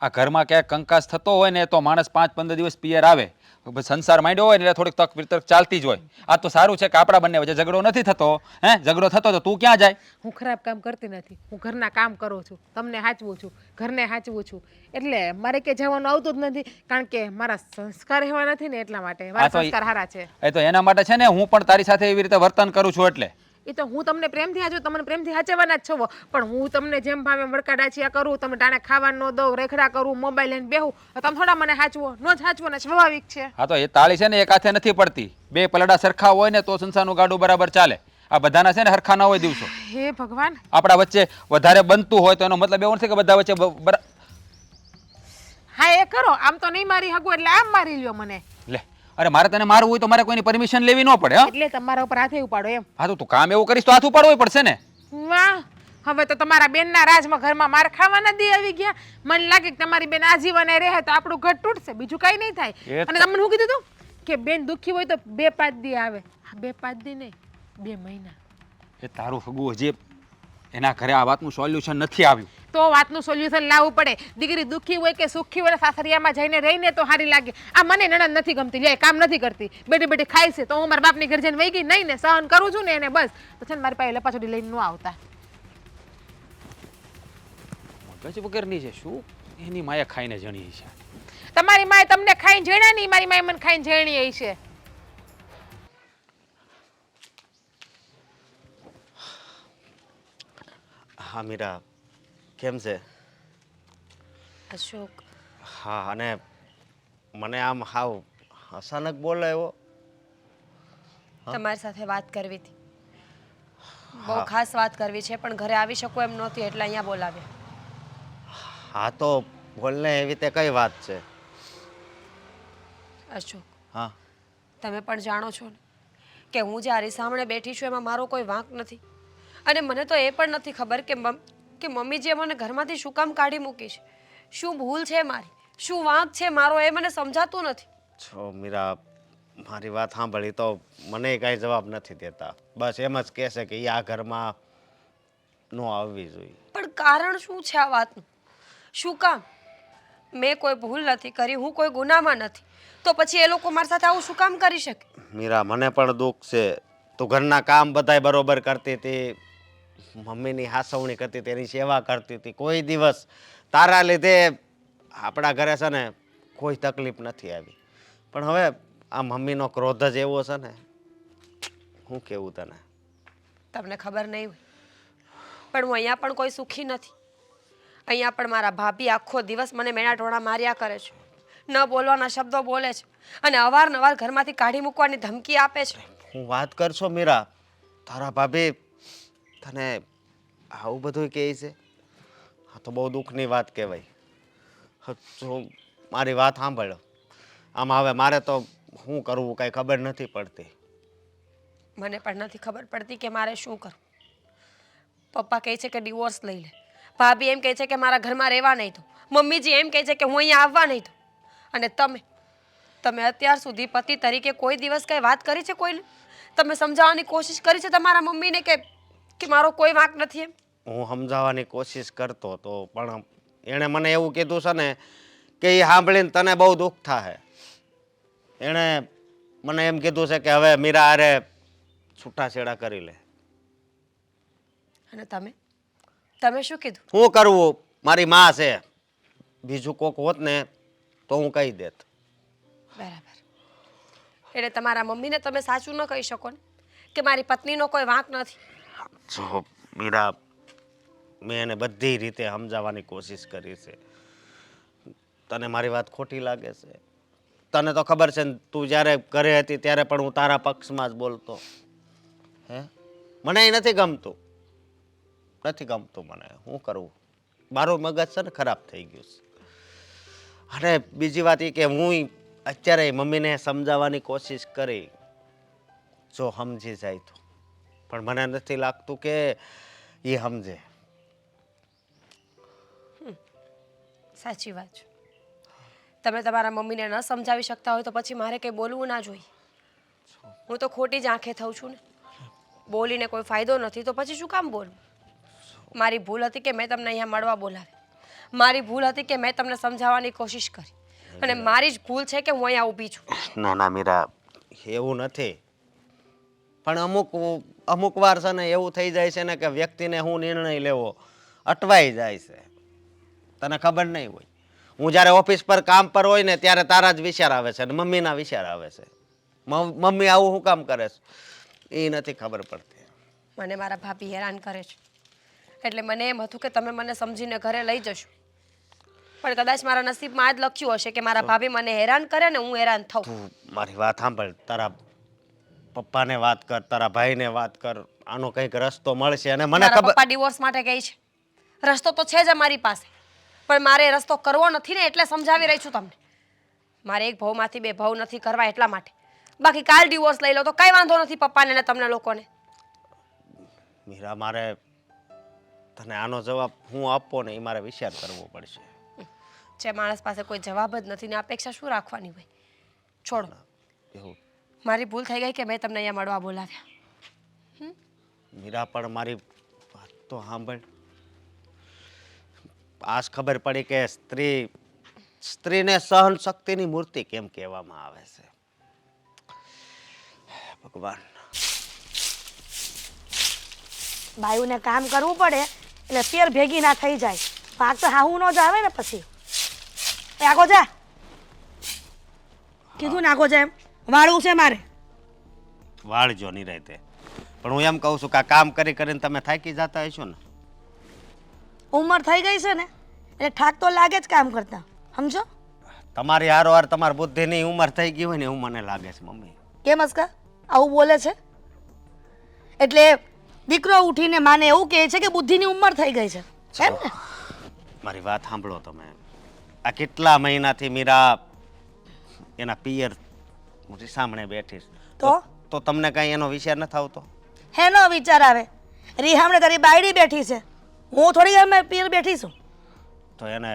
Speaker 4: આ ઘરમાં ક્યાંક કંકાસ થતો હોય ને તો માણસ 5-15 દિવસ પિયર આવે. સંસાર માંડ્યો હોય ને એટલે થોડીક તક વિતક ચાલતી જ હોય. આ તો સારું છે કે આપણા બંને વચ્ચે ઝઘડો નથી થતો. હે ઝઘડો થતો તો તું ક્યાં જાય?
Speaker 1: હું ખરાબ કામ કરતી નથી, હું ઘરના કામ કરું છું, તમને સાચવું છું, ઘરને સાચવું છું. એટલે મારે કે જવાનું આવતું જ નથી, કારણ કે મારા સંસ્કાર એવા નથી ને એટલા માટે. મારા સંસ્કાર સારા છે.
Speaker 4: એ તો એના માટે છે ને હું પણ તારી સાથે એવી રીતે વર્તન કરું છું. એટલે
Speaker 1: એ તો હું તમને પ્રેમથી હાચું, તમને પ્રેમથી હાચવવાના જ છો. પણ હું તમને જેમ ભાવે વડકા ડાચિયા કરું, તમે ટાણે ખાવાનું ન દઉં, રેખડા કરું, મોબાઈલ લઈને બેહું, તમે થોડા મને હાચવો? ન જ હાચવો ને, સ્વાભાવિક છે.
Speaker 4: હા તો એ તાળી છે ને એક હાથે નથી પડતી. 2 પલડા સરખા હોય ને તો સંસારનું ગાડું બરાબર ચાલે. આ બધાના છે ને હરખા ના હોય દિવસો.
Speaker 1: હે ભગવાન.
Speaker 4: આપણા વચ્ચે વધારે બનતું હોય તો એનો મતલબ એવો નથી કે બધા વચ્ચે
Speaker 1: હા એ કરો. આમ તો નહીં મારી હગું એટલે આમ મારી લ્યો મને.
Speaker 4: લે અરે મારે તને મારવું હોય તો મારે કોઈની પરમિશન લેવી ન પડે. હા
Speaker 1: એટલે તમારા ઉપર હાથે ઉપાડો એમ?
Speaker 4: હા તો તું કામ એવું કરીશ તો હાથ ઉપાડવું પડશે ને.
Speaker 1: વાહ હવે તો તમારા બેનના રાજમાં ઘરમાં માર ખાવાના દી આવી ગયા. મને લાગે કે તમારી બેન આજીવન રહે તો આપણું ઘર તૂટશે, બીજું કઈ નહીં થાય. અને તમને શું કીધું તું કે બેન દુઃખી હોય તો 2-5 દી આવે? 2-5 દી નહીં, 2 મહિના.
Speaker 4: એ તારું હગું હજી એના ઘરે આ વાતનું સોલ્યુશન નથી આવ્યું.
Speaker 1: તો વાતનું સોલ્યુશન લાવવું પડે. દીકરી દુઃખી હોય કે સુખી હોય સાસરિયામાં જઈને રહીને તો સારી લાગે. આ મને નણંદ નથી ગમતી, લે કામ નથી કરતી, બેઠી બેઠી ખાય છે તો હું મારા બાપની ઘર જઈને વહી ગઈ નહીં ને, સહન કરું છું ને એને બસ. તો છે ને મારી પાસે લપાછોડી લઈને ન આવતા.
Speaker 4: મગજ વગરની છે શું? એની માયા ખાઈને જણી છે.
Speaker 1: તમારી માએ તમને ખાઈને જણ્યા નહીં, મારી માએ મને ખાઈને જણી છે.
Speaker 5: હા મીરા, કેમ છે?
Speaker 2: અશોક
Speaker 5: હા અને મને આમ હાવ અચાનક બોલાવ્યો.
Speaker 2: તમારી સાથે વાત કરવી હતી, બહુ ખાસ વાત કરવી છે, પણ ઘરે આવી શકું એમ નહોતી એટલે અહીંયા બોલાવ્યા.
Speaker 5: હા તો બોલને, એવી તે કઈ વાત છે?
Speaker 2: અશોક
Speaker 5: હા
Speaker 2: તમે પણ જાણો છો ને કે હું જે આરી સામે બેઠી છું એમાં મારો કોઈ વાંક નથી. અને મને તો એ પણ નથી ખબર કે મમ્મીજીએ મને ઘરમાંથી શું કામ કાઢી મૂકી છે. શું ભૂલ છે મારી, શું વાંક છે મારો, એ મને સમજાતું નથી.
Speaker 5: છો મીરા, મારી વાત સાંભળી તો મને કાંઈ જવાબ નથી દેતા. બસ એમ જ કહેશે કે એ આ ઘરમાં ન આવવી જોઈએ.
Speaker 2: પણ કારણ શું છે આ વાતનું? શું કામ? મેં કોઈ ભૂલ નથી કરી, હું કોઈ ગુનામાં નથી, તો પછી એ લોકો મારી સાથે આવું શું કામ કરી શકે?
Speaker 5: મીરા, મને પણ દુઃખ છે. તું ઘરના કામ બધાય બરોબર કરતી હતી, મમ્મીની હાસવણી કરતી હતી, એની સેવા કરતી હતી. કોઈ દિવસ તારા લીધે આપણા ઘરે છે ને કોઈ તકલીફ નથી આવી. પણ હવે આ મમ્મીનો ક્રોધ જ એવો છે ને, હું કેવું તને.
Speaker 2: તમને ખબર નહીં હોય, પણ હું અહીંયા પણ કોઈ સુખી નથી. અહીંયા પણ મારા ભાભી આખો દિવસ મને મેણા ટોણા માર્યા કરે છે, ન બોલવાના શબ્દો બોલે છે અને અવારનવાર ઘરમાંથી કાઢી મૂકવાની ધમકી આપે છે.
Speaker 5: હું વાત કરશો મીરા, તારા ભાભી તને આવું બધું કહે છે? આ તો બહુ દુઃખની વાત કહેવાય. જો મારી વાત સાંભળો, આમાં હવે મારે તો શું કરવું કાંઈ ખબર નથી પડતી.
Speaker 2: મને પણ નથી ખબર પડતી કે મારે શું કરવું. પપ્પા કહે છે કે ડિવોર્સ લઈ લે, ભાભી એમ કહે છે કે મારા ઘરમાં રહેવા નહીં દો, મમ્મીજી એમ કહે છે કે હું અહીંયા આવવા નહીં દો. અને તમે અત્યાર સુધી પતિ તરીકે કોઈ દિવસ કંઈ વાત કરી છે કોઈને? તમે સમજાવવાની કોશિશ કરી છે તમારા મમ્મીને કે મારો કોઈ વાંક નથી એમ?
Speaker 5: હું સમજાવવાની કોશિશ કરતો હતો, પણ એણે મને એવું કીધું છે ને કે એ સાંભળીને તને બહુ દુઃખ થાય. એણે મને એમ કીધું છે કે હવે મીરા અરે છૂટાછેડા કરી લે.
Speaker 2: અને તમે શું કીધું?
Speaker 5: શું કરવું, મારી માં છે, બીજું કોક હોત ને તો હું કહી દેત.
Speaker 2: બરાબર. એટલે તમારા મમ્મીને તમે સાચું ન કહી શકો ને કે મારી પત્નીનો કોઈ વાંક નથી?
Speaker 5: જો મીરા, મેં એને બધી રીતે સમજાવવાની કોશિશ કરી છે. તને મારી વાત ખોટી લાગે છે? તને તો ખબર છે ને, તું જ્યારે ઘરે હતી ત્યારે પણ હું તારા પક્ષમાં જ બોલતો. હે, મને એ નથી ગમતું મને. શું કરવું, મારું મગજ છે ને ખરાબ થઈ ગયું છે. અને બીજી વાત એ કે હું અત્યારે મમ્મીને સમજાવવાની કોશિશ કરી, જો સમજી જાય તો, પણ મને નથી લાગતું કે એ સમજે.
Speaker 2: સાચી વાત છે. તમે તમારા મમ્મીને ન સમજાવી શકતા હોય તો પછી મારે કંઈ બોલવું ના જોઈએ. હું તો ખોટી જ આંખે થઉં છું ને. બોલીને કોઈ ફાયદો નથી તો પછી શું કામ બોલવું? મારી ભૂલ હતી કે મેં તમને અહીંયા મળવા બોલાવ્યા, મારી ભૂલ હતી કે મેં તમને સમજાવવાની કોશિશ કરી, અને મારી જ ભૂલ છે કે હું અહીંયા ઊભી છું.
Speaker 5: ના મીરા, એવું નથી. પણ અમુક વાર છે ને એવું થઈ જાય છે ને કે વ્યક્તિને હું નિર્ણય લેવો અટવાઈ જાય છે. તને ખબર નહીં હોય, હું જ્યારે ઓફિસ પર કામ પર હોય ને ત્યારે તારા જ વિચાર આવે છે અને મમ્મીના વિચાર આવે છે. મમ્મી આવું શું કામ કરે છે એ નથી ખબર પડતી.
Speaker 2: મને મારા ભાભી હેરાન કરે છે, એટલે મને એમ હતું કે તમે મને સમજીને ઘરે લઈ જશો, પણ કદાચ મારા નસીબમાં આ જ લખ્યું હશે કે મારા ભાભી મને હેરાન કરે ને હું હેરાન થઉં.
Speaker 5: તું મારી વાત સાંભળ, તારા પપ્પાને વાત કર, તારા ભાઈને વાત કર, આનો કંઈક રસ્તો મળશે. અને મને
Speaker 2: મારા
Speaker 5: ખબર,
Speaker 2: પપ્પા ડિવોર્સ માટે કહે છે, રસ્તો તો છે જ અમારી પાસે, પણ મારે રસ્તો કરવો નથી ને એટલે સમજાવી રહી છું તમને. મારે એક ભાવમાંથી બે ભાવ નથી કરવા એટલા માટે. બાકી કાલ ડિવોર્સ લઈ લો તો કઈ વાંધો નથી પપ્પાને ને તમને લોકોને.
Speaker 5: મીરા, મારે તને આનો જવાબ હું આપવો ને એ મારે વિચાર કરવો પડશે.
Speaker 2: જે માણસ પાસે કોઈ જવાબ જ નથી ને અપેક્ષા શું રાખવાની હોય? છોડો,
Speaker 5: એવું
Speaker 2: મારી ભૂલ થઈ ગઈ કે મેં તમને અહીંયા મળવા બોલાવ્યા.
Speaker 5: મીરા, પણ મારી વાત તો સાંભળ. આજ ખબર પડી કે સ્ત્રીને સહન શક્તિની મૂર્તિ કેમ કહેવામાં આવે છે. ભગવાન,
Speaker 6: બાયુને કામ કરવું પડે એટલે પેર ભેગી ના થઈ જાય. પાક તો હાહુ ન જ આવે ને પછી. આગો જા, કીધું ને આગો જા, એમ વાળવું છે મારે.
Speaker 5: વાળજો નિરાંતે. પણ હું એમ કહું છું કે આ કામ કરી કરીને તમે થાકી જતા હશો ને?
Speaker 6: ઉંમર થઈ ગઈ છે ને એટલે થાક તો લાગે જ કામ કરતા, સમજો?
Speaker 5: તમારી હારોહાર તમારી બુદ્ધિની ઉંમર થઈ ગઈ હોય ને એવું મને લાગે છે મમ્મી.
Speaker 6: કેમ અસ્કા આવું બોલે છે? એટલે દીકરો ઉઠીને માને એવું કહે છે કે બુદ્ધિની ઉંમર થઈ ગઈ છે, એમ ને?
Speaker 5: મારી વાત સાંભળો તમે. આ કેટલા મહિનાથી મીરા એના પિયર સામે બેઠી
Speaker 6: તો
Speaker 5: તમને કઈ એનો વિચાર નથી આવતો?
Speaker 6: હેનો વિચાર આવે? રીહામણે તારી બાયડી બેઠી છે, હું થોડી વાર પિયર બેઠી છું.
Speaker 5: તો એને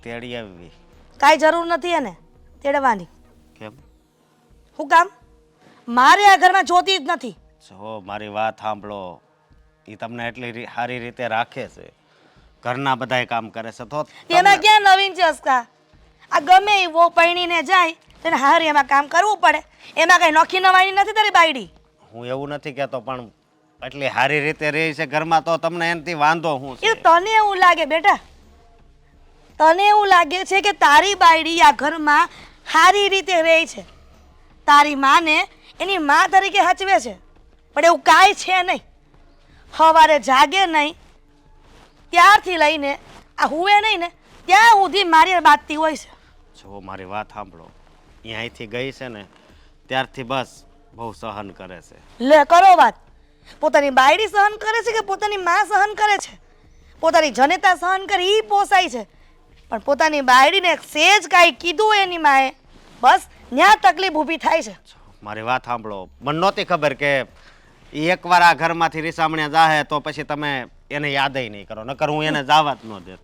Speaker 5: તેડી આવી.
Speaker 6: કાંઈ જરૂર નથી એને તેડવાની.
Speaker 5: કેમ?
Speaker 6: શું કામ? મારે આ ઘરમાં જોતી જ નથી.
Speaker 5: જો મારી વાત સાંભળો, એ તમને એટલી સારી રીતે રાખે છે, ઘરના બધાય કામ કરે છે, તો
Speaker 6: એમાં ક્યાં નવીન છે અસ્કા? આ ગમે એવો પૈણીને જાય તેને હારી એમાં કામ કરવું પડે. એમાં કઈ નોખી નવાઈ નથી તારી બાયડી.
Speaker 5: હું એવું નથી કહેતો, પણ એટલી સારી રીતે રહે છે ઘરમાં, તો તમને એનાથી વાંધો શું
Speaker 6: એ
Speaker 5: છે?
Speaker 6: તને એવું લાગે બેટા, તને એવું લાગે છે કે તારી બાયડી આ ઘરમાં સારી રીતે રહે છે, તારી માને એની માં તરીકે હચવે છે, પણ એવું કાંઈ છે નહીં. સવારે જાગે નહીં ત્યારથી લઈને આ હુવે નહીં ને ત્યાં સુધી મારી હારે બાતતી હોય છે.
Speaker 5: જો મારી વાત સાંભળો, એ અહીંથી ગઈ છે ને ત્યારથી બસ બહુ સહન કરે છે.
Speaker 6: લે કરો વાત. પોતાની બાયડી સહન કરે છે કે પોતાની માં સહન કરે છે? પોતાની જનેતા સહન કરી ઈ પોસાય છે, પણ પોતાની બાયડીને સેજ કાંઈ કીધું એની માએ, બસ ત્યાં તકલીફ ઊભી થાય છે.
Speaker 5: મારી વાત સાંભળો, મને નહોતી ખબર કે એ એકવાર આ ઘરમાંથી રીસામણ્યા જાહે તો પછી તમે એને યાદય નહીં કરો, નકર હું એને જાવા જ ન દેત.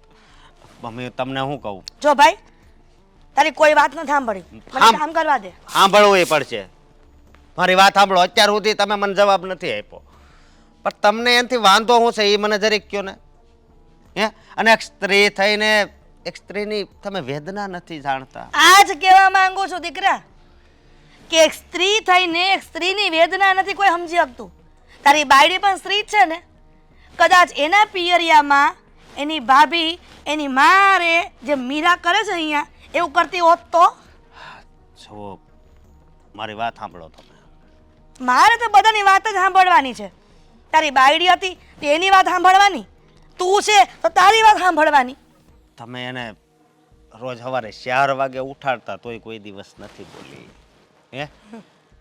Speaker 5: મમ્મી તમને શું કહું?
Speaker 6: જો ભાઈ, તારી કોઈ વાત નથી સાંભળી, મને કામ કરવા દે.
Speaker 5: સાંભળવું પડશે. મારી વાત સાંભળો, અત્યાર સુધી તમે મને જવાબ નથી આપ્યો, પણ તમને એનાથી વાંધો શું છે એ મને જરીક કહો ને. હે? અને એક સ્ત્રી થઈને એક સ્ત્રીની તમે વેદના નથી જાણતા.
Speaker 6: આ જ કહેવા માંગુ છું દીકરા, કે એક સ્ત્રી થઈને એક સ્ત્રીની વેદના નથી કોઈ સમજી શકતું. તારી બાયડી પણ સ્ત્રી જ છે ને, કદાચ એના પિયરિયામાં એની ભાભી એની મારે જે મીરા કરે છે અહીંયા એવું કરતી હોત તો?
Speaker 5: જો મારી વાત સાંભળો તમે.
Speaker 6: મારે તો બધાની વાત જ સાંભળવાની છે. તારી બાયડી હતી તો એની વાત સાંભળવાની, તું છે તો તારી વાત સાંભળવાની.
Speaker 5: તમે એને રોજ સવારે 4 વાગે ઉઠાડતા તોય કોઈ દિવસ નથી બોલી. હે?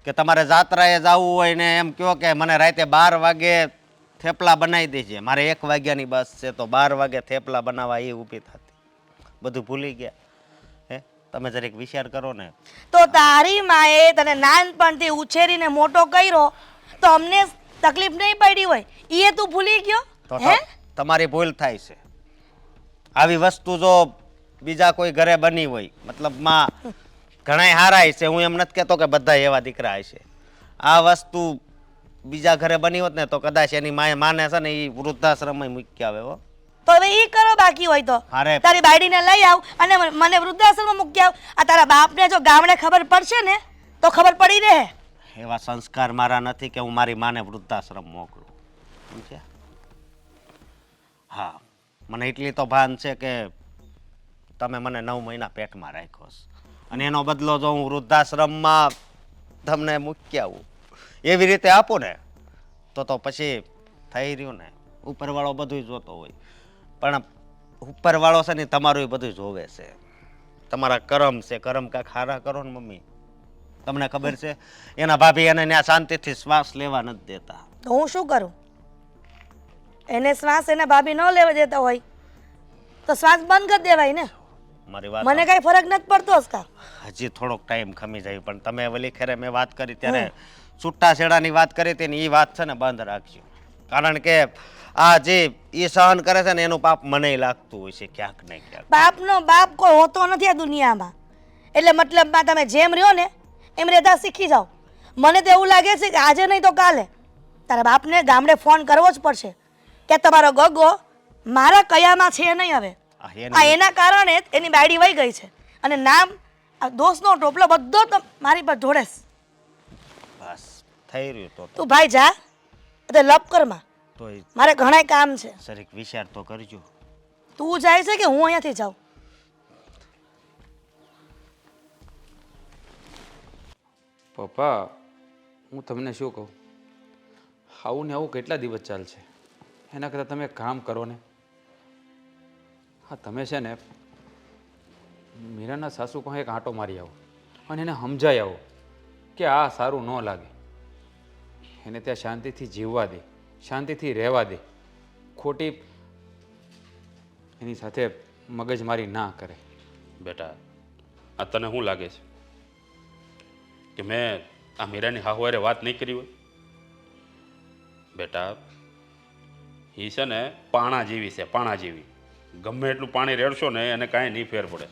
Speaker 5: કે તમારે જાત્રાએ જવું હોય ને એમ કહો કે મને રાતે 12 વાગે થેપલા બનાવી દેજે, મારે 1 વાગ્યાની બસ છે તો 12 વાગે થેપલા બનાવવા એ ઊભી થતી. બધું ભૂલી ગયા. હે? તમે જરીક વિચાર કરો ને.
Speaker 6: તો તારી માએ તને નાનપણથી ઉછેરીને મોટો કર્યો તો અમને તકલીફ નહીં પડી હોય, એ તું ભૂલી ગયો?
Speaker 5: તો
Speaker 6: હે?
Speaker 5: તમારી ભૂલ થાય છે. આવી વસ્તુ જો બીજા કોઈ ઘરે બની હોય, મતલબ માં ઘણાય હારાય છે, હું એમ નથી કહેતો કે બધા એવા દીકરા છે. આ વસ્તુ બીજા ઘરે બની હોત ને તો કદાચ એની માને છે ને એ વૃદ્ધાશ્રમમાં મૂકી આવે. હો,
Speaker 6: તો હવે ઈ કરો, બાકી હોય તો
Speaker 5: અરે
Speaker 6: તારી બાયડીને લઈ આવ અને મને વૃદ્ધાશ્રમમાં મૂકી આવ. આ તારા બાપને જો ગામડે ખબર પડશે ને તો ખબર પડી રહે.
Speaker 5: એવા સંસ્કાર મારા નથી કે હું મારી માને વૃદ્ધાશ્રમ મોકલું. સમજ્યા? હા, મને એટલી તો ભાન છે કે તમે મને 9 મહિના પેટમાં રાખ્યો છે, અને એનો બદલો જો હું વૃદ્ધાશ્રમમાં તમને મૂકી આવું એવી રીતે આપું ને તો પછી થઈ રહ્યું ને. ઉપરવાળો બધું જોતો હોય, પણ ઉપરવાળો છે ને તમારું બધું જોવે છે. તમારા કરમ છે, કરમ કાંઈક ખારા કરો ને મમ્મી. તમને ખબર છે એના ભાભી એને ત્યાં શાંતિથી શ્વાસ લેવા નથી દેતા.
Speaker 6: તો હું શું કરું? એને શ્વાસ એના ભાભી ન લેવા દેતા હોય તો શ્વાસ બંધ કરી દેવાય ને.
Speaker 5: મારી વાત
Speaker 6: મને કઈ ફરક નથી પડતો અસ્કા.
Speaker 5: હજી થોડોક ટાઈમ ખમી જાય, પણ તમે વલી ખેરે મેં વાત કરી ત્યારે છૂટા છેડાની વાત કરી હતી ને એ વાત છે ને બંધ રાખજો. કારણ કે આ જે એ સહન કરે છે ને એનું પાપ મને લાગતું હોય છે ક્યાંક ને ક્યાંક.
Speaker 6: બાપનો બાપ કોઈ હોતો નથી આ દુનિયામાં, એટલે મતલબમાં તમે જેમ રહ્યો ને એમ રહેતા શીખી જાઓ. મને તો એવું લાગે છે કે આજે નહીં તો કાલે તારા બાપને ગામડે ફોન કરવો જ પડશે કે તમારો ગગો મારા કયામાં છે નહીં. હવે આ એના કારણે જ એની બાયડી વહી ગઈ છે, અને નામ આ દોષનો ટોપલો બધો મારી પર ઢોળેસ.
Speaker 5: બસ થઈ રહ્યું તો
Speaker 6: તું ભાઈ જા, એટલે લપ કરમાં,
Speaker 5: તોય
Speaker 6: મારે ઘણાય કામ છે.
Speaker 5: જરીક વિચાર તો કરજો.
Speaker 6: તું જાય છે કે હું અહીંયાથી જાઉં?
Speaker 4: પપ્પા, હું તમને શું કહું, આવું ને આવું કેટલા દિવસ ચાલશે? એના કરતાં તમે એક કામ કરો ને. હા, તમે છે ને મીરાના સાસુ પાસે એક આંટો મારી આવો અને એને સમજાઈ આવો કે આ સારું ન લાગે. એને ત્યાં શાંતિથી જીવવા દે, શાંતિથી રહેવા દે, ખોટી એની સાથે મગજમારી ના કરે.
Speaker 3: બેટા, આ તને શું લાગે છે કે મેં આ મીરાની હાહુવારે વાત નહીં કરી હોય? બેટા, એ છે ને પાણા જેવી છે, પાણા જેવી. ગમે એટલું પાણી રેડશો ને એને કાંઈ નહીં ફેર પડે.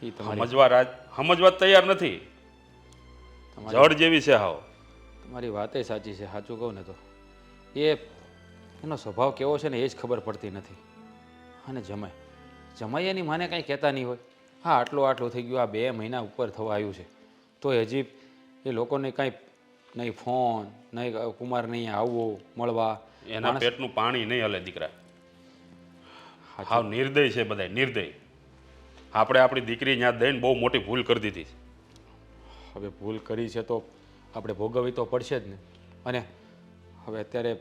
Speaker 4: એ તમારી
Speaker 3: સમજવા તૈયાર નથી. જળ જેવી છે હાવ.
Speaker 4: તમારી વાતે સાચી છે. સાચું કહું ને તો એનો સ્વભાવ કેવો છે ને એ જ ખબર પડતી નથી. અને જમાઈ એની માને કાંઈ કહેતા નહીં હોય. હા, આટલું થઈ ગયું, આ 2 મહિના ઉપર થવા આવ્યું છે, તો હજી એ લોકોને કાંઈ નહીં ફોન, નહીં કુમાર નહીં આવવો મળવા.
Speaker 3: એના પેટનું પાણી નહીં હલે દીકરા. હાવ નિર્દય છે બધા, નિર્દય. આપણે આપણી દીકરી ત્યાં દઈને બહુ મોટી ભૂલ કરી દીધી.
Speaker 4: હવે ભૂલ કરી છે તો આપણે ભોગવવી તો પડશે જ ને. અને હવે અત્યારે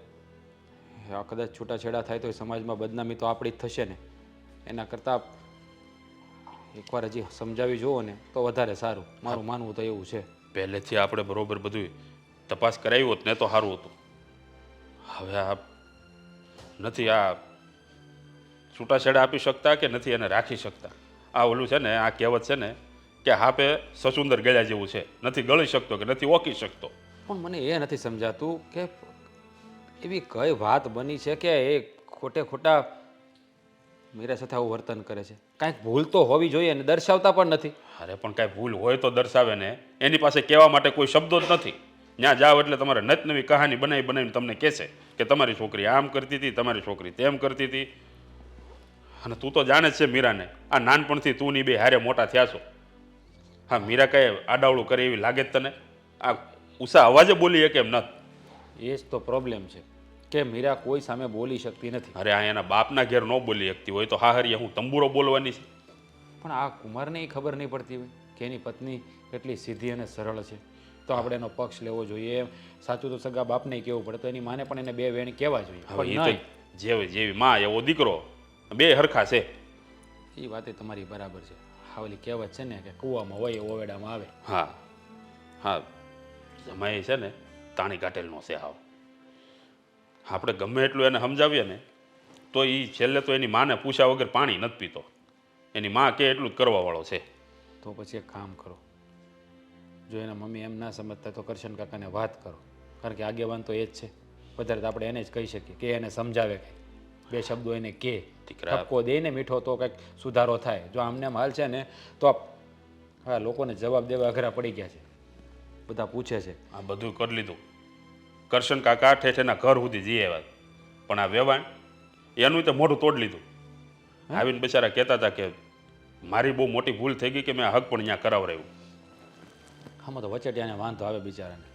Speaker 4: કદાચ છૂટાછેડા થાય તો સમાજમાં બદનામી તો આપણી જ થશે ને. એના કરતાં એકવાર હજી સમજાવી જુઓ ને તો વધારે સારું. મારું માનવું તો એવું છે.
Speaker 3: પહેલેથી આપણે બરોબર બધું તપાસ કરાવી હોત ને તો સારું હતું. હવે આ નથી, આ છૂટાછેડા આપી શકતા કે નથી એને રાખી શકતા. આ ઓલું છે ને, આ કહેવત છે ને કે હાપે સસુંદર ગળ્યા જેવું છે, નથી ગળી શકતો કે નથી ઓકી શકતો.
Speaker 4: પણ મને એ નથી સમજાતું કે એવી કઈ વાત બની છે કે એ ખોટા મીરા સાથે આવું વર્તન કરે છે. કાંઈક ભૂલ તો હોવી જોઈએ ને દર્શાવતા પણ નથી.
Speaker 3: અરે પણ કાંઈ ભૂલ હોય તો દર્શાવે ને. એની પાસે કહેવા માટે કોઈ શબ્દો જ નથી. ત્યાં જાઓ એટલે તમારે નવી કહાની બનાવીને તમને કહેશે કે તમારી છોકરી આમ કરતી હતી, તમારી છોકરી તેમ કરતી હતી. અને તું તો જાણે જ છે મીરાને, આ નાનપણથી તું ની બે હારે મોટા થયા છો. હા, મીરા કાંઈ આડાવડું કરે એવી લાગે જ તને? આ ઉષા અવાજે બોલી કે એમ નથી?
Speaker 4: એ જ તો પ્રોબ્લેમ છે કે મીરા કોઈ સામે બોલી શકતી નથી.
Speaker 3: અરે આ એના બાપના ઘેર ન બોલી શકતી હોય તો હાહરીએ હું તંબુરો બોલવાની છે?
Speaker 4: પણ આ કુમારને એ ખબર નહીં પડતી હોય કે એની પત્ની કેટલી સીધી અને સરળ છે, તો આપણે એનો પક્ષ લેવો જોઈએ. સાચું તો સગા બાપને કહેવું પડે, તો એની માને પણ એને 2 વેણ કહેવા જોઈએ.
Speaker 3: હવે એ તો જેવી માં એવો દીકરો, 2 હરખા છે.
Speaker 4: એ વાતે તમારી બરાબર છે. હા, ઓલી કહેવત છે ને કે કૂવામાં હોય ઓવેડામાં આવે.
Speaker 3: હા હા, જમાઈ છે ને તાણી કાટેલનો છે હાવ. આપણે ગમે એટલું એને સમજાવીએ ને તો એ છેલ્લે તો એની માને પૂછ્યા વગર પાણી નથી પીતો. એની માં કે એટલું જ કરવાવાળો છે.
Speaker 4: તો પછી એક કામ કરો, જો એના મમ્મી એમ ના સમજતા તો કરશન કાકાને વાત કરો, કારણ કે આગેવાન તો એ જ છે. વધારે તો આપણે એને જ કહી શકીએ કે એને સમજાવે, કે 2 શબ્દો એને કે ઠપકો દે ને મીઠો, તો કંઈક સુધારો થાય. જો આમને આમ હાલ છે ને તો હા, લોકોને જવાબ દેવા અઘરા પડી ગયા છે. બધા પૂછે છે.
Speaker 3: આ બધું કરી લીધું. કરશન કાકા ઠેઠેના ઘર સુધી જઈ આવ્યા, પણ આ વેવાણ એનું તો મોઢું તોડી લીધું. આવીને બિચારા કહેતા હતા કે મારી બહુ મોટી ભૂલ થઈ ગઈ કે મેં હક પણ અહીંયા કરાવરાયું.
Speaker 4: આમાં તો વચેટિયાને વાંધો આવે બિચારાને.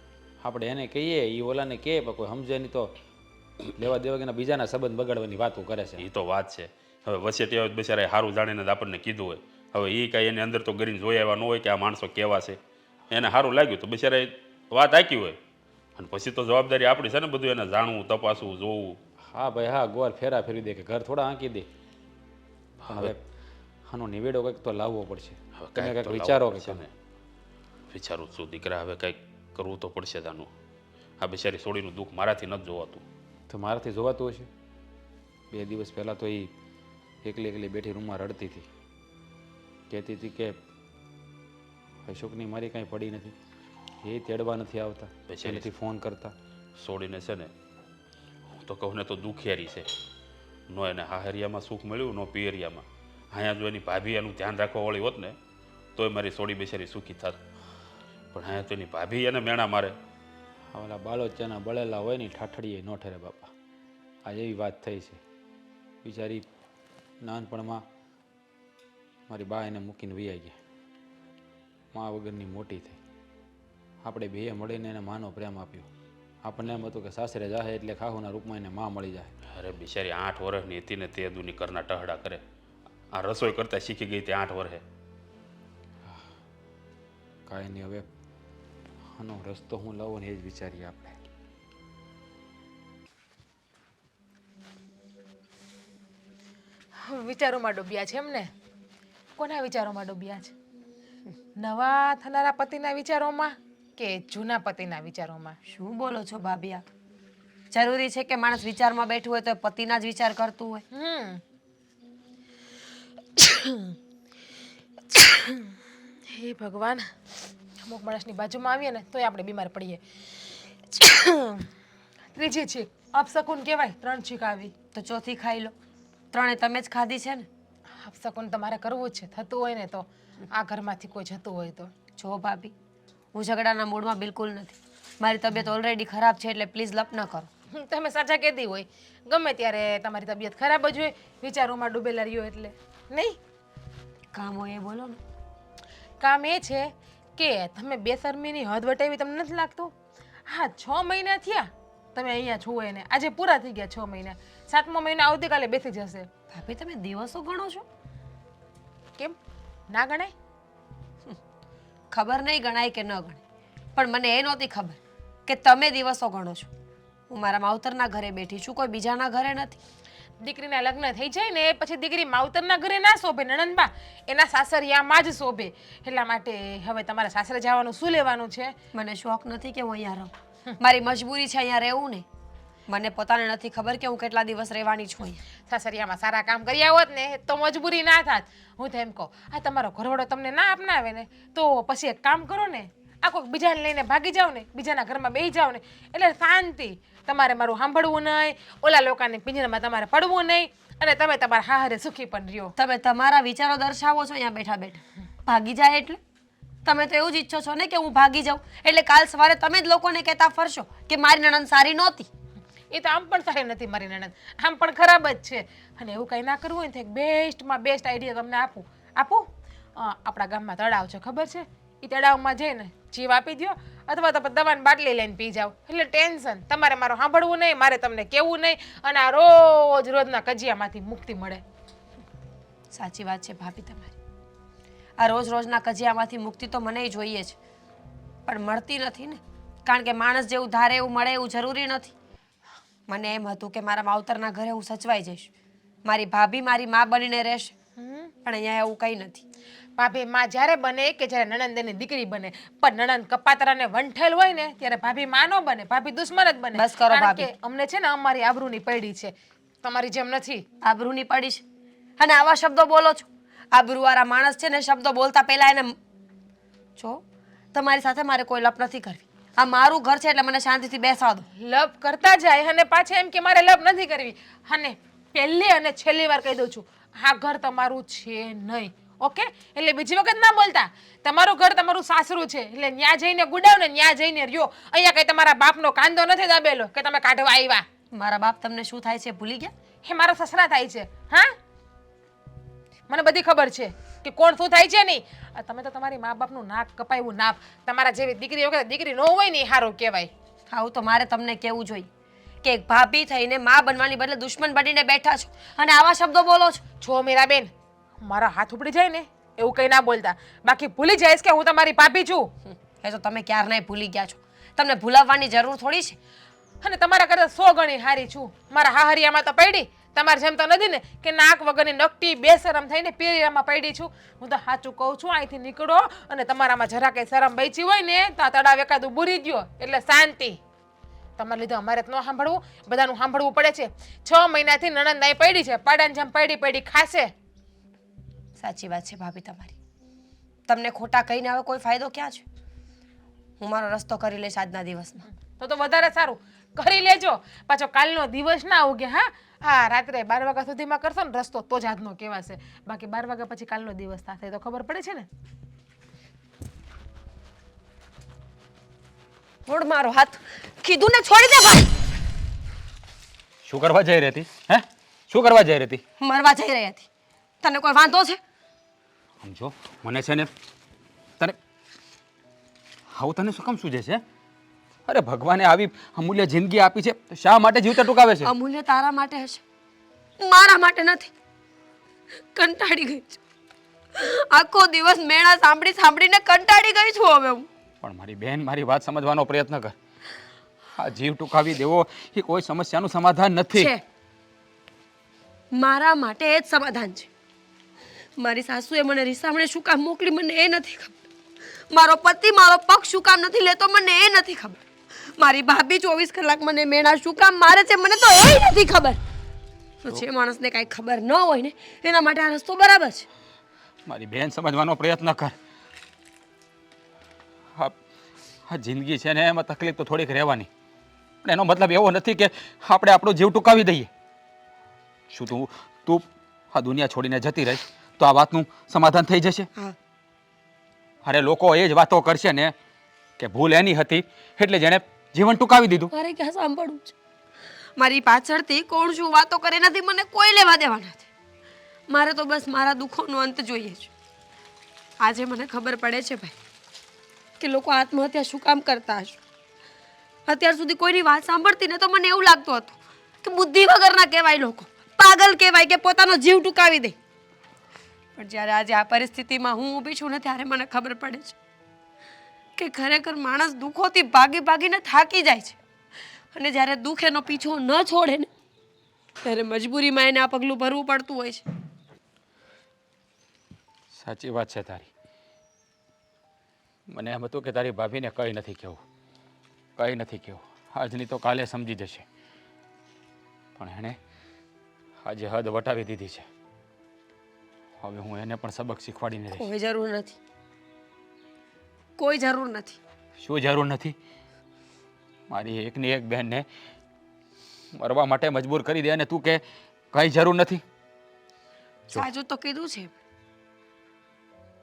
Speaker 4: આપણે એને કહીએ, એ ઓલાને કહે, પણ કોઈ સમજે નહીં તો લેવા દેવા કે બીજાના સંબંધ બગાડવાની વાતો કરે છે.
Speaker 3: એ તો વાત છે. હવે વસેટિયા બિચારા સારું જાણીને જ આપણને કીધું હોય. હવે એ કાંઈ એની અંદર તો ગરીને જોઈ આવ્યા ન હોય કે આ માણસો કેવા છે. એને સારું લાગ્યું તો બિચારાએ વાત આકી હોય, અને પછી તો જવાબદારી આપણી છે ને બધું એને જાણવું, તપાસવું, જોવું.
Speaker 4: હા ભાઈ હા, ગોળ ફેરા ફેરવી દે કે ઘર થોડા આંકી દે. હવે આનો નિવેડો કંઈક તો લાવવો પડશે. તમે કંઈક વિચારો. કે તમે
Speaker 3: વિચારું છું દીકરા, હવે કંઈક કરવું તો પડશે તાનું. આ બિચારી સોડીનું દુઃખ મારાથી નથી જોવાતું.
Speaker 4: તો મારાથી જોવાતું હશે. 2 દિવસ પહેલાં તો એ એકલી બેઠી રૂમમાં રડતી હતી, કહેતી હતી કે અશોકની મારી કાંઈ પડી નથી, એ તેડવા નથી આવતા, પહેલેથી ફોન કરતા.
Speaker 3: સોડીને છે ને હું તો કહું ને તો દુખિયારી છે. નો એને હાહરિયામાં સુખ મળ્યું, નો પિયરિયામાં. અહીંયા જો એની ભાભી એનું ધ્યાન રાખવાવાળી હોત ને તો એ મારી સોડી બિચારી સુખી થાત. પણ અહીંયા તો એની ભાભી એને મેણા મારે.
Speaker 4: ઓલા બાલોચાના બળેલા હોય ને ઠાઠડીએ ન ઠરે બાપા. આ એવી વાત થઈ છે. બિચારી નાનપણમાં મારી બા એને મૂકીને વૈયા ગયા, મા વગરની મોટી થઈ. આપણે 2 મળીને એને માનો પ્રેમ આપ્યો. આપણને એમ હતું કે સાસરે જાહે એટલે ખાહુના રૂપમાં એને માં મળી જાય.
Speaker 3: અરે બિચારી 8 વર્ષની હતી ને તે દુની કરના ટહડા કરે. આ રસોઈ કરતા શીખી ગઈ તે 8 વર્ષે.
Speaker 4: કાંઈ નહીં, હવે આનો રસ્તો હું લાવો ને એ જ વિચારીએ આપણે.
Speaker 1: વિચારોમાં ડૂબ્યા છે એમને? કોના વિચારોમાં ડૂબ્યા છે? નવા થનારા પતિના વિચારોમાં કે જૂના પતિના વિચારોમાં?
Speaker 2: શું બોલો છો ભાભિયા? જરૂરી છે કે માણસ વિચારમાં બેઠું હોય તો પતિના જ વિચાર કરતું હોય?
Speaker 1: હે ભગવાન, અમુક માણસની બાજુમાં આવીએ ને તોય આપણે બીમાર પડીએ. ત્રીજી છે અપશકુન કહેવાય 3 છીક આવી.
Speaker 2: તો ચોથી ખાઈ લો. ત્રણે તમે જ ખાધી છે ને.
Speaker 1: અપશકુન તમારે કરવું જ છે, થતું હોય ને તો આ ઘરમાંથી કોઈ જતું હોય તો.
Speaker 2: જો ભાભી, હું ઝઘડાના મૂડમાં બિલકુલ નથી. મારી તબિયત ઓલરેડી ખરાબ છે એટલે પ્લીઝ લપ ન કરો.
Speaker 1: તમે સાચા કહેતી હોય, ગમે ત્યારે તમારી તબિયત ખરાબ જ હોય, વિચારોમાં ડૂબેલા રહ્યો એટલે નહીં.
Speaker 2: કામ હોય એ બોલો ને.
Speaker 1: કામ એ છે કે તમે બેશરમીની હદ વટાવી, તમને નથી લાગતું? હા, 6 મહિના થયા તમે અહીંયા છો એને, આજે પૂરા થઈ ગયા 6 મહિના. 7મો મહિનો આવતીકાલે બેસી જશે.
Speaker 2: ભાભી તમે દિવસો ગણો છો?
Speaker 1: કેમ ના ગણાય?
Speaker 2: ખબર નહીં ગણાય કે ન ગણાય, પણ મને એ નહોતી ખબર કે તમે દિવસો ગણો છો. હું મારા માવતરના ઘરે બેઠી છું, કોઈ બીજાના ઘરે નથી.
Speaker 1: દીકરીના લગ્ન થઈ જાય ને પછી દીકરી માવતરના ઘરે ના શોભે નણંદબા, એના સાસરિયામાં જ શોભે. એટલા માટે હવે તમારે સાસરે જવાનું શું લેવાનું છે?
Speaker 2: મને શોખ નથી કે હું અહીંયા રહું. મારી મજબૂરી છે અહીંયા રહેવું ને. મને પોતાને નથી ખબર કે હું કેટલા દિવસ રહેવાની છું અહીંયા.
Speaker 1: સાસરિયામાં સારા કામ કર્યા હોત ને તો મજબૂરી ના થાત. હું તો એમ કહું, આ તમારો ઘરવાળો તમને ના અપનાવે ને તો પછી એક કામ કરો ને, આ કોઈક બીજાને લઈને ભાગી જાવ ને, બીજાના ઘરમાં બેસી જાવ ને, એટલે શાંતિ. તમારે મારું સાંભળવું નહીં, ઓલા લોકોને પિંજરામાં તમારે પડવું નહીં, અને તમે તમારા હારે સુખી પણ રહ્યો.
Speaker 2: તમે તમારા વિચારો દર્શાવો છો અહીંયા બેઠા બેઠા. ભાગી જાય એટલે તમે તો એવું જ ઈચ્છો છો ને કે હું ભાગી જાઉં, એટલે કાલ સવારે તમે જ લોકોને કહેતા ફરશો કે મારી નણંદ સારી નહોતી.
Speaker 1: એ તો આમ પણ સારી નથી મારી નણંદ, આમ પણ ખરાબ જ છે. અને એવું કંઈ ના કરવું હોય ને તો એક બેસ્ટમાં બેસ્ટ આઈડિયા તમને આપું. આપણા ગામમાં તળાવ છે, ખબર છે? એ તળાવમાં જઈને જીવ આપી દો, અથવા તો દવાની બાટલી લઈને પી જાઓ, એટલે ટેન્શન. તમારે મારું સાંભળવું નહીં, મારે તમને કહેવું નહીં, અને આ રોજના કજિયામાંથી મુક્તિ મળે.
Speaker 2: સાચી વાત છે ભાભી તમારી. આ રોજના કજિયામાંથી મુક્તિ તો મને જોઈએ છે, પણ મળતી નથી ને. કારણ કે માણસ જેવું ધારે એવું મળે એવું જરૂરી નથી. મને એમ હતું કે મારા માવતરના ઘરે હું સચવાઈ જઈશ, મારી ભાભી મારી માં બનીને રહેશે, પણ અહીંયા એવું કંઈ નથી.
Speaker 1: ભાભી માં જ્યારે બને કે જ્યારે નણંદ એની દીકરી બને, પણ નણંદ કપાતરાને વંઠેલ હોય ને ત્યારે ભાભી માં ન બને, ભાભી દુશ્મન જ બને.
Speaker 2: બસ કરો
Speaker 1: કારણ
Speaker 2: ભાભી.
Speaker 1: કે અમને છે ને અમારી આબરૂની પડી છે, તમારી જેમ નથી.
Speaker 2: આબરૂની પડી છે અને આવા શબ્દો બોલો છો. આબરૂવાળા માણસ છે ને શબ્દો બોલતા પહેલા એને જો, તમારી સાથે મારે કોઈ લપ નથી કરવી. આ મારું ઘર છે એટલે મને શાંતિથી બેસવા દો.
Speaker 1: લપ કરતા જાય અને પાછા એમ કે મારે લપ નથી કરવી. અને પહેલી અને છેલ્લી વાર કહી દઉં છું, આ ઘર તમારું છે નહીં, ઓકે? એટલે બીજી વખત ના બોલતા. તમારું ઘર તમારું સાસરું છે, એટલે ન્યા જઈને ગુડાવ ને ન્યા જઈને રહ્યો. અહીંયા કઈ તમારા બાપનો કાંદો નથી દાબેલો કે તમે કાઢવા આવ્યા.
Speaker 2: મારા બાપ તમને શું થાય છે ભૂલી ગયા?
Speaker 1: એ મારા સસરા થાય છે. હા, મને બધી ખબર છે કે કોણ શું થાય છે. નહીં, તમે તો તમારી મા બાપનું નાક કપાયું નાપ. તમારા જેવી દીકરી વખત દીકરી ન હોય ને એ સારું કહેવાય.
Speaker 2: આવું તો મારે તમને કહેવું જોઈએ કે એક ભાભી થઈને માં બનવાની બદલે દુશ્મન બનીને બેઠા છો અને આવા શબ્દો બોલો છો.
Speaker 1: છો મીરાબેન, મારા હાથ ઉપડી જાય ને એવું કંઈ ના બોલતા, બાકી ભૂલી જઈશ કે હું તમારી ભાભી છું.
Speaker 2: એ તો તમે ક્યારનાય ભૂલી ગયા છો. તમને ભૂલાવવાની જરૂર થોડી છે.
Speaker 1: અને તમારા કરતા 100 ગણી હારી છું. મારા હાહરિયામાં તો પડી, તમારે જેમ તો નથી ને કે નાક વગરની નકટી બેશરમ થઈને પીરિયામાં પડી છું. હું તો સાચું કહું છું, અહીંથી નીકળો અને તમારામાં જરા કંઈ શરમ બચી હોય ને તો આ તળાવ એકાદું બુરી ગયો એટલે શાંતિ. તમારે લીધે અમારે ન સાંભળવું, બધાનું સાંભળવું પડે છે. 6 મહિનાથી નણંદ અહીં પડી છે, પાડાને જેમ પડી ખાશે.
Speaker 2: સાચી વાત છે ભાભી તમારી. તમને ખોટા કહીને હવે કોઈ ફાયદો ક્યાં છે? હું મારો રસ્તો કરી લઈશ આજના દિવસમાં.
Speaker 1: તો વધારે સારું, કરી લેજો. પાછો કાલનો દિવસ ના ઉગે. હા, રાત્રે 12 વાગ્યા સુધીમાં કરશો ને રસ્તો તો જ આજનો કહેવાશે. બાકી 12 વાગ્યા પછી કાલનો દિવસ થશે તો ખબર પડે છે ને.
Speaker 2: છોડ મારો હાથ. કીધું ને છોડી દે ભાઈ.
Speaker 4: શું કરવા જઈ રહી હતી? હે, શું કરવા જઈ રહી હતી?
Speaker 2: મરવા જઈ રહી હતી. તને કોઈ વાંધો છે?
Speaker 4: સમજો, મને છે ને તને આવું તને શું કામ સૂજે છે? અરે ભગવાને આવી અમૂલ્ય જિંદગી આપી છે, તો શા માટે જીવતા ટૂંકાવે છે?
Speaker 2: અમૂલ્ય તારા માટે હશે, મારા માટે નથી. કંટાળી ગઈ છું. આખો દિવસ મેળા સાંભળીને કંટાળી ગઈ છું હવે હું.
Speaker 4: પણ મારી બહેન, મારી વાત સમજવાનો પ્રયત્ન કર. આ જીવ ટૂંકાવી દેવો એ કોઈ સમસ્યાનું સમાધાન નથી.
Speaker 2: છે, મારા માટે એ જ સમાધાન છે. મારી સાસુએ મને રીસામણે શું કામ મોકલી મને એ નથી ખબર. મારો પતિ મારો પગ શું કામ નથી લેતો મને એ નથી ખબર. મારી ભાભી 24 કલાક મને મેણા શું કામ મારે છે મને તો એ નથી ખબર. તો જે માણસને કાંઈ ખબર ન હોય ને એના માટે આ રસ્તો બરાબર છે.
Speaker 4: મારી બહેન સમજવાનો પ્રયત્ન કર. આ જિંદગી છે ને એમાં તકલીફ તો થોડીક રહેવાની, પણ એનો મતલબ એવો નથી કે આપણે આપણો જીવ ટૂંકાવી દઈએ. શું તું આ દુનિયા છોડીને જતી રહીશ તો આ વાતનું સમાધાન થઈ જશે?
Speaker 2: હા.
Speaker 4: અરે લોકો એ જ વાતો કરશે ને કે ભૂલ એની હતી એટલે જેણે જીવન ટૂંકાવી દીધું.
Speaker 2: મારે ક્યાં સાંભળવું છે? મારી પાછળથી કોણ શું વાતો કરે નથી મને કોઈ લેવા દેવા નથી. મારે તો બસ મારા દુઃખોનો અંત જોઈએ છે. આજે મને ખબર પડે છે ભાઈ કે લોકો આત્મહત્યા શું કામ કરતા હશે. અત્યાર સુધી કોઈની વાત સાંભળતી ને તો મને એવું લાગતું હતું કે બુદ્ધિ વગરના કહેવાય, લોકો પાગલ કહેવાય કે પોતાનો જીવ ટૂંકાવી દે. પણ જ્યારે આજે આ પરિસ્થિતિમાં હું ઊભી છું ને ત્યારે મને ખબર પડે છે કે ખરેખર માણસ દુઃખોથી ભાગી ભાગીને થાકી જાય છે અને જ્યારે દુઃખ એનો પીછો ન છોડે ને ત્યારે મજબૂરીમાં એને આ પગલું ભરવું પડતું હોય છે.
Speaker 4: સાચી વાત છે તારી. મને એમ હતું કે તારી ભાભીને કંઈ નથી કહેવું, કંઈ નથી કહેવું, આજની તો કાલે સમજી જશે. પણ એણે આજે હદ વટાવી દીધી છે. હવે હું એને પણ સબક શીખવાડીને રહીશ.
Speaker 2: કોઈ જરૂર નથી, કોઈ જરૂર નથી.
Speaker 4: શું જરૂર નથી? મારી એકની એક બહેનને મરવા માટે મજબૂર કરી દે અને તું કે કંઈ જરૂર નથી?
Speaker 2: સાચું તો કીધું છે.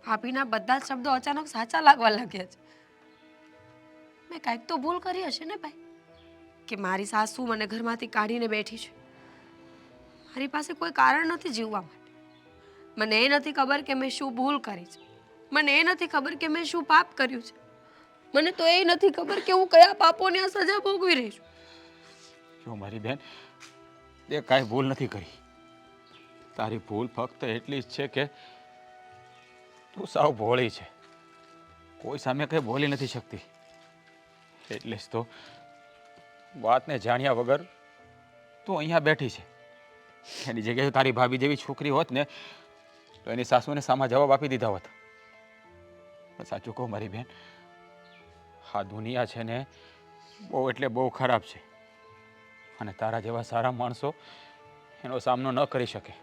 Speaker 2: ભાભીના બધા જ શબ્દો અચાનક સાચા લાગવા લાગ્યા છે. મેં કાંઈક તો ભૂલ કરી હશે ને ભાઈ કે મારી સાસુ મને ઘરમાંથી કાઢીને બેઠી છે. મારી પાસે કોઈ કારણ નથી જીવવા માટે. મને એ નથી ખબર કે મેં શું ભૂલ કરી છે. મને એ નથી ખબર કે મેં શું પાપ કર્યું છે. મને તો એ નથી ખબર કે હું કયા પાપોની આ સજા ભોગવી રહી છું.
Speaker 4: જો મારી બેન, તે કાંઈ ભૂલ નથી કરી. તારી ભૂલ ફક્ત એટલી જ છે કે તું સાવ ભોળી છે, કોઈ સામે કંઈ બોલી નથી શકતી. એટલે જ તો વાતને જાણ્યા વગર તું અહીંયા બેઠી છે. એની જગ્યાએ તારી ભાભી જેવી છોકરી હોત ને તો એની સાસુને સામા જવાબ આપી દીધા હોત. પણ સાચું કહું મારી બેન, આ દુનિયા છે ને બહુ એટલે બહુ ખરાબ છે અને તારા જેવા સારા માણસો એનો સામનો ન કરી શકે.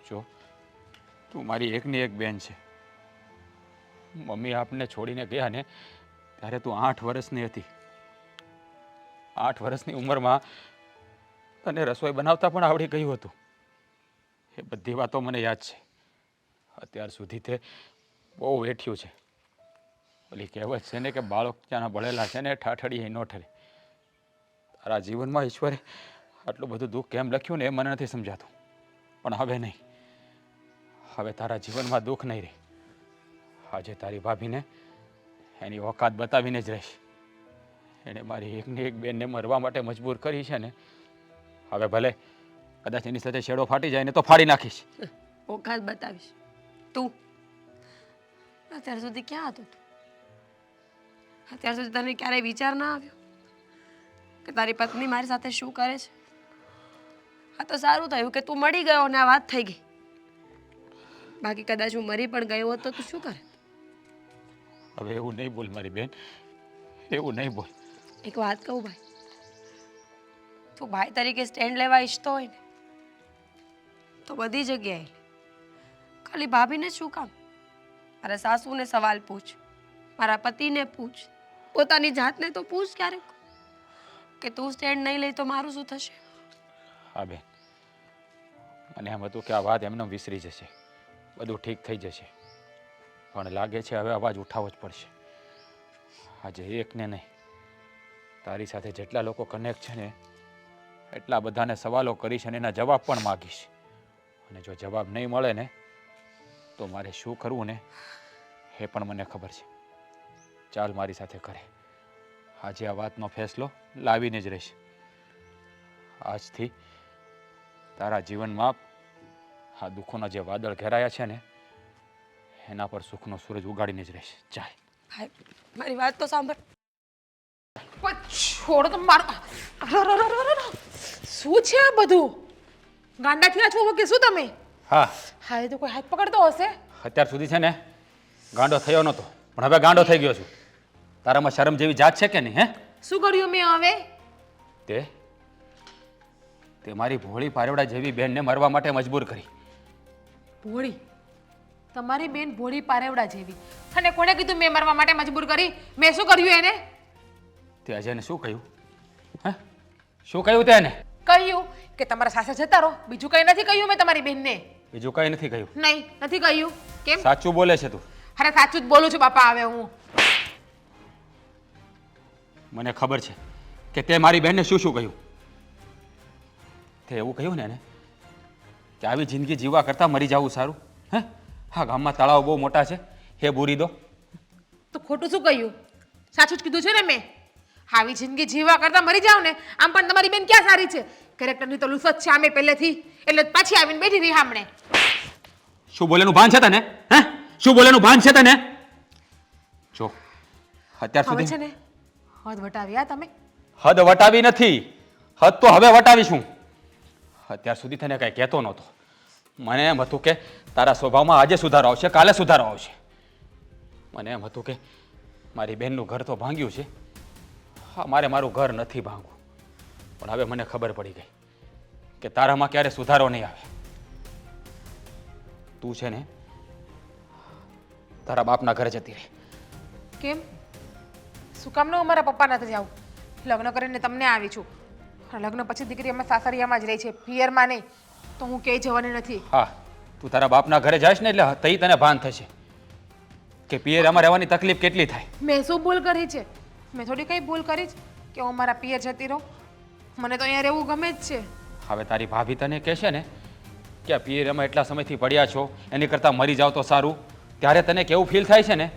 Speaker 4: જો તું મારી એકની એક બેન છે. મમ્મી આપને છોડીને ગયા ને ત્યારે તું 8 વર્ષની હતી. 8 વર્ષની ઉંમરમાં તને રસોઈ બનાવતા પણ આવડી ગયું હતું. એ બધી વાતો મને યાદ છે. અત્યાર સુધી તે બહુ વેઠ્યું છે. ઓલી કહેવત છે ને કે બાળક ત્યાંના ભળેલા છે ને ઠાઠડીએ ન ઠરે. તારા જીવનમાં ઈશ્વરે આટલું બધું દુઃખ કેમ લખ્યું ને એ મને નથી સમજાતું. પણ હવે નહીં, હવે તારા જીવનમાં દુઃખ નહીં રહે. આજે તારી ભાભીને એની ઓકાત બતાવીને જ રહીશ. એણે મારી એકની એક બેનને મરવા માટે મજબૂર કરી છે ને, હવે ભલે કદાચ એની સાથે છેડો ફાટી જાય ને તો ફાડી નાખીશ.
Speaker 2: ઓકાત બતાવીશ તું? અત્યાર સુધી ક્યાં હતો તું? અત્યાર સુધી તને ક્યારેય વિચાર ના આવ્યો કે તારી પત્ની મારી સાથે શું કરે છે? આ તો સારું થયું કે તું મળી ગયો અને આ વાત થઈ ગઈ. બાકી કદાચ હું મરી પણ ગયો હોત તો તું શું કરે?
Speaker 4: હવે એવું નહીં બોલ મારી બેન, એવું નહીં બોલ.
Speaker 2: એક વાત કહું ભાઈ, તું ભાઈ તરીકે સ્ટેન્ડ લેવા ઈચ્છતો હોય ને તો બધી જગ્યાએ લે. ખાલી ભાભીને જ શું કામ? મારા સાસુને સવાલ પૂછ, મારા પતિને પૂછ, પોતાની જાતને તો પૂછ ક્યારેક કે તું સ્ટેન્ડ નહીં લઈ તો મારું શું થશે?
Speaker 4: હા બેન, મને એમ હતું કે આ વાત એમને વિસરી જશે, બધું ઠીક થઈ જશે. પણ લાગે છે હવે અવાજ ઉઠાવવો જ પડશે. આજે એકને નહીં, તારી સાથે જેટલા લોકો કનેક્ટ છે ને એટલા બધાને સવાલો કરીશ અને એના જવાબ પણ માગીશ. અને જો જવાબ નહીં મળે ને તો મારે શું કરવું ને એ પણ મને ખબર છે. ચાલ મારી સાથે કરે. આજે આ વાતનો ફેસલો લાવીને જ રહીશ. આજથી તારા જીવનમાં આ દુઃખોના જે વાદળ ઘેરાયા છે ને એના પર સુખનો સૂરજ ઉગાડીને જ રહીશ. ચાલ.
Speaker 2: ભાઈ મારી વાત તો સાંભળ.
Speaker 1: છોડો તો મારો. શું છે આ બધું? ગાંડા થયા છો કે શું તમે?
Speaker 4: હા,
Speaker 1: હા, એ તો કોઈ હાથ પકડતો હશે.
Speaker 4: અત્યાર સુધી છે ને ગાંડો થયો નહોતો પણ હવે ગાંડો થઈ ગયો છું. તારામાં શરમ જેવી જાત છે કે નહીં? હે,
Speaker 1: શું કર્યું મેં હવે?
Speaker 4: તે મારી ભોળી પારેવડા જેવી બેનને મરવા માટે મજબૂર કરી.
Speaker 1: ભોળી? તમારી બેન ભોળી પારેવડા જેવી? અને કોણે કીધું મેં મરવા માટે મજબૂર કરી? મેં શું કર્યું એને?
Speaker 4: તે અજયને શું કહ્યું? શું કહ્યું તેને?
Speaker 1: કહ્યું કે તમારા સાસરે જતા રહો, બીજું કંઈ નથી કહ્યું મેં તમારી બેનને.
Speaker 4: બીજું કંઈ નથી કહ્યું.
Speaker 1: નહીં, નથી કહ્યું. કેમ?
Speaker 4: સાચું બોલે છે તું.
Speaker 1: અરે સાચું જ બોલું છું બાપા. હવે હું
Speaker 4: મને ખબર છે કે તે મારી બહેનને શું શું કહ્યું. તે એવું કહ્યું ને એને કે આવી જિંદગી જીવવા કરતાં મરી જવું સારું. હે, હા, ગામમાં તળાવ બહુ મોટા છે, હે બૂરી દો.
Speaker 1: તો ખોટું શું કહ્યું? સાચું જ કીધું છે ને મેં. આવી જિંદગી જીવવા કરતાં મરી જાવ ને. આમ પણ તમારી બેન ક્યાં સારી છે? કેરેક્ટરની તો લુસત છે આમે પહેલેથી, એટલે પાછી આવીને બેઠી રહી સામે.
Speaker 4: શું બોલેનું ભાન છે તને? હે, શું બોલેનું ભાન છે તને? જો અત્યાર
Speaker 1: હવે છે
Speaker 4: સુધી
Speaker 1: ને હદ વટાવ્યા તમે.
Speaker 4: હદ વટાવી નથી, હદ તો હવે વટાવીશું. અત્યાર સુધી તને કાંઈ કહેતો નહોતો. મને એમ હતું કે તારા સ્વભાવમાં આજે સુધારો આવશે, કાલે સુધારો આવશે. મને એમ હતું કે મારી બહેનનું ઘર તો ભાંગ્યું છે, હા, મારે મારું ઘર નથી ભાંગવું. પણ હવે મને ખબર પડી ગઈ કે તારામાં ક્યારે સુધારો નહીં આવે. તું છે ને તારા બાપના ઘરે જતી રહે.
Speaker 1: કેમ? શું કામ ન મારા પપ્પા નથી જાવ? લગ્ન કરીને તમને આવી છું. લગ્ન પછી દીકરી અમે સાસરિયામાં જ રહી છે, પિયરમાં નહીં. તો હું ક્યાંય જવાની નથી.
Speaker 4: હા, તું તારા બાપના ઘરે જઈશ ને એટલે તઈ તને ભાન થશે કે પિયરમાં રહેવાની તકલીફ કેટલી થાય.
Speaker 1: મેં શું ભૂલ કરી છે? મેં થોડી કઈ ભૂલ કરી છે કે હું મારા પિયર જતી રહું? મને તો અહીંયા રહેવું ગમે જ છે.
Speaker 4: હવે તારી ભાભી તને કહેશે ને કે આ પિયરમાં એટલા સમયથી પડ્યા છો, એની કરતાં મરી જાવ તો સારું, ત્યારે તને કેવું ફીલ થાય છે ને,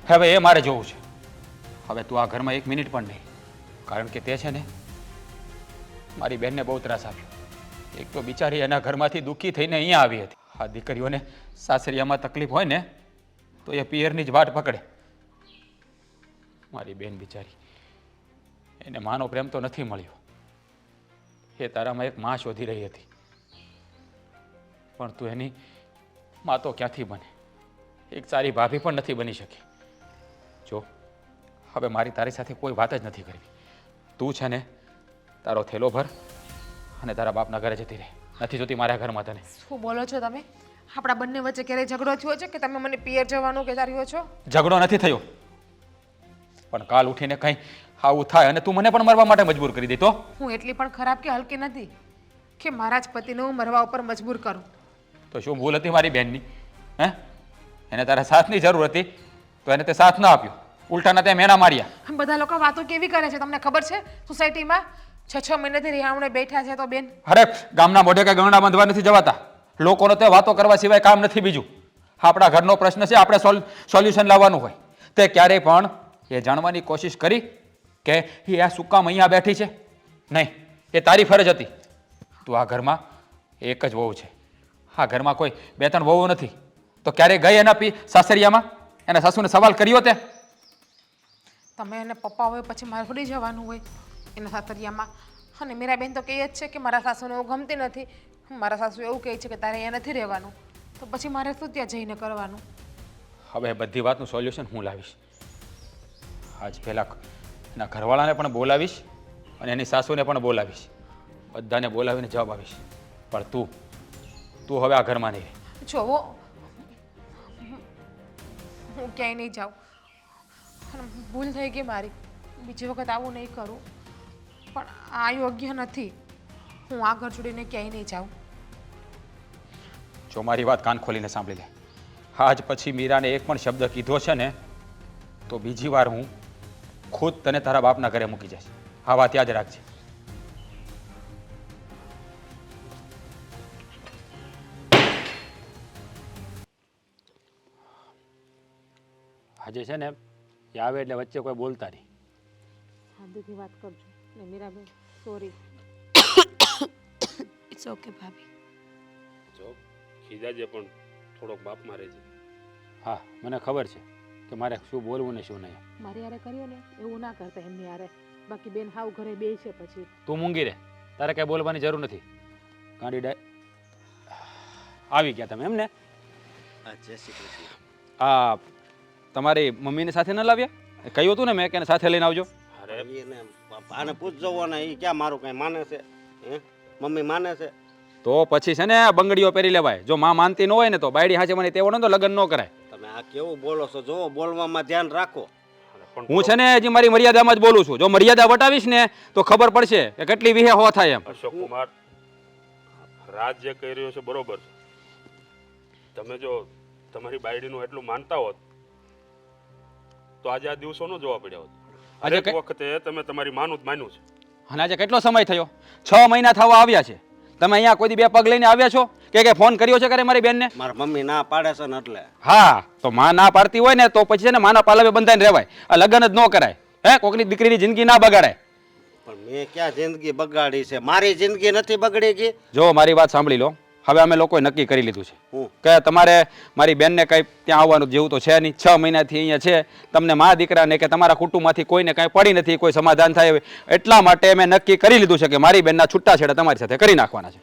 Speaker 4: હવે એ મારે જોવું છે. હવે તું આ ઘરમાં 1 મિનિટ પણ નહીં, કારણ કે તે છે ને મારી બહેનને બહુ ત્રાસ આપ્યો. એક તો બિચારી એના ઘરમાંથી દુઃખી થઈને અહીંયા આવી હતી. આ દીકરીઓને સાસરિયામાં તકલીફ હોય ને તો એ પિયરની જ વાટ પકડે. મારી બેન બિચારી, એને માનો પ્રેમ તો નથી મળ્યો. એ તારામાં એક માં શોધી રહી હતી, પણ તું એની માં તો ક્યાંથી બને? એક સારી ભાભી પણ નથી બની શકી. જો હવે મારી તારી સાથે કોઈ વાત જ નથી કરવી. તું છે ને તારો થેલો ભર અને તારા બાપના ઘરે જતી રહે. નથી જોતી મારા ઘરમાં તને.
Speaker 1: શું બોલો છો તમે? આપણા બંને વચ્ચે ક્યારેય ઝઘડો થયો છે કે તમે મને પિયર જવાનું કહેતા રહ્યો છો?
Speaker 4: ઝઘડો નથી થયો, પણ કાલ ઉઠીને કંઈ આવું થાય અને તું મને પણ મરવા માટે મજબૂર કરી દે તો?
Speaker 1: હું એટલી પણ ખરાબ કે હલકી નથી કે મારા જ પતિને હું મરવા ઉપર મજબૂર કરું.
Speaker 4: તો શું ભૂલ હતી મારી બહેનની? હે, એને તારા સાથની જરૂર હતી તો એને તે સાથ ન આપ્યો, ઉલટાના તે મેણા માર્યા.
Speaker 1: બધા લોકો વાતો કેવી કરે છે તમને ખબર છે? સોસાયટીમાં 6 મહિનાથી રિહામણે બેઠા છે તો બેન.
Speaker 4: અરે ગામના મોઢે કઈ ગંગણા બાંધવા નથી જવાતા. લોકોનો તે વાતો કરવા સિવાય કામ નથી બીજું. આપણા ઘરનો પ્રશ્ન છે, આપણે સોલ્યુશન લાવવાનું હોય. તે ક્યારેય પણ એ જાણવાની કોશિશ કરી કે એ આ શું કામ અહીંયા બેઠી છે? નહીં, એ તારી ફરજ હતી. તું આ ઘરમાં એક જ વહુ છે, આ ઘરમાં કોઈ 2-3 વહુઓ નથી. તો ક્યારેય ગઈ એના સાસરિયામાં એના સાસુને સવાલ કર્યો તે?
Speaker 1: તમે એને પપ્પા હોય પછી મારે થોડી જવાનું હોય એના સાસરિયામાં. અને મીરા બેન તો કહે જ છે કે મારા સાસુને એવું ગમતી નથી. મારા સાસુ એવું કહે છે કે તારે અહીંયા નથી રહેવાનું. તો પછી મારે શું ત્યાં જઈને કરવાનું?
Speaker 4: હવે બધી વાતનું સોલ્યુશન હું લાવીશ. આજ પહેલાં એના ઘરવાળાને પણ બોલાવીશ અને એની સાસુને પણ બોલાવીશ. બધાને બોલાવીને જવાબ આવીશ. પણ તું હવે આ ઘરમાં નહીં રહે.
Speaker 1: જોવો, હું ક્યાંય નહીં જાઉં. ભૂલ થઈ ગઈ મારી, બીજી વખત આવું નહીં કરું. પણ આ યોગ્ય નથી. હું આ ઘર છોડીને ક્યાંય નહીં જાઉં.
Speaker 4: જો મારી વાત કાન ખોલીને સાંભળી લે. આજ પછી મીરાને એક પણ શબ્દ કીધો છે ને તો બીજી વાર હું ખુદ તને તારા બાપના ઘરે મૂકી જઈશ. આ વાત યાદ રાખજે. આજે છે ને એ આવે એટલે વચ્ચે કોઈ બોલતા નહીં.
Speaker 1: શાંતિથી વાત કરજો ને મીરાબેન, સોરી.
Speaker 2: ઇટ્સ ઓકે ભાભી.
Speaker 3: જો ખીજાજે પણ થોડોક બાપમાં રહેજે.
Speaker 4: હા, મને ખબર છે કે મારે શું બોલવું ને શું નહીં.
Speaker 1: મારી હારે કર્યો ને એવું ના કરતા એમની હારે. બાકી બેન હાવ ઘરે બે છે પછી.
Speaker 4: તું મૂંગી રહે, તારે કાંઈ બોલવાની જરૂર નથી. ગાંડી આવી ગયા તમે એમ ને?
Speaker 5: જય શ્રી કૃષ્ણ.
Speaker 4: આ તમારી મમ્મીને સાથે ન લાવ્યા? કહ્યું હતું ને મેં કે સાથે લઈને આવજો.
Speaker 3: અરે
Speaker 5: એને આને પૂછજો ને, એ ક્યાં મારું કઈ માને છે? હે, મમ્મી માને છે?
Speaker 4: તો પછી છે ને આ બંગડીઓ પહેરી લેવાય. જો માં માનતી ન હોય ને તો બાયડી હાચે મને તેવો તો લગ્ન ન કરાય.
Speaker 5: તમે આ કેવું બોલો છો? જો બોલવામાં ધ્યાન રાખો.
Speaker 4: હું છે ને હજી મારી મર્યાદામાં જ બોલું છું. જો મર્યાદા વટાવીશ ને તો ખબર પડશે કે કેટલી વિહે હો થાય એમ.
Speaker 3: અશોક કુમાર, રાજ જે કહી રહ્યો છે બરોબર છે. તમે જો તમારી બાયડીનું એટલું માનતા હોત તો આજે આ દિવસો ન જોવા પડ્યા હોત.
Speaker 4: આજે
Speaker 3: આજે વખતે તમે તમારી માનું જ માન્યું છે.
Speaker 4: અને આજે કેટલો સમય થયો? 6 મહિના થવા આવ્યા છે. તમે અહીંયા કોઈ દી 2 પગ લઈને આવ્યા છો કે ફોન કર્યો છે કરે મારી બેનને?
Speaker 5: મારા મમ્મી ના પાડે છે ને એટલે.
Speaker 4: હા, તો માં ના પાડતી હોય ને તો પછી છે ને માના પાલવે બંધાઈને રહેવાય. આ લગ્ન જ ન કરાય. કોકની દીકરીની જિંદગી ના બગાડાય.
Speaker 5: પણ મેં ક્યાં જિંદગી બગાડી છે? મારી જિંદગી નથી બગડી ગઈ.
Speaker 4: જો મારી વાત સાંભળી લો. હવે અમે લોકોએ નક્કી કરી લીધું છે
Speaker 5: હું
Speaker 4: કે તમારે મારી બેનને કંઈ ત્યાં આવવાનું જેવું તો છે નહીં. 6 મહિનાથી અહીંયા છે. તમને મા દીકરાને કે તમારા કુટુંબમાંથી કોઈને કાંઈ પડી નથી, કોઈ સમાધાન થાય એવી. એટલા માટે મેં નક્કી કરી લીધું છે કે મારી બેનના છૂટાછેડા તમારી સાથે કરી નાખવાના છે.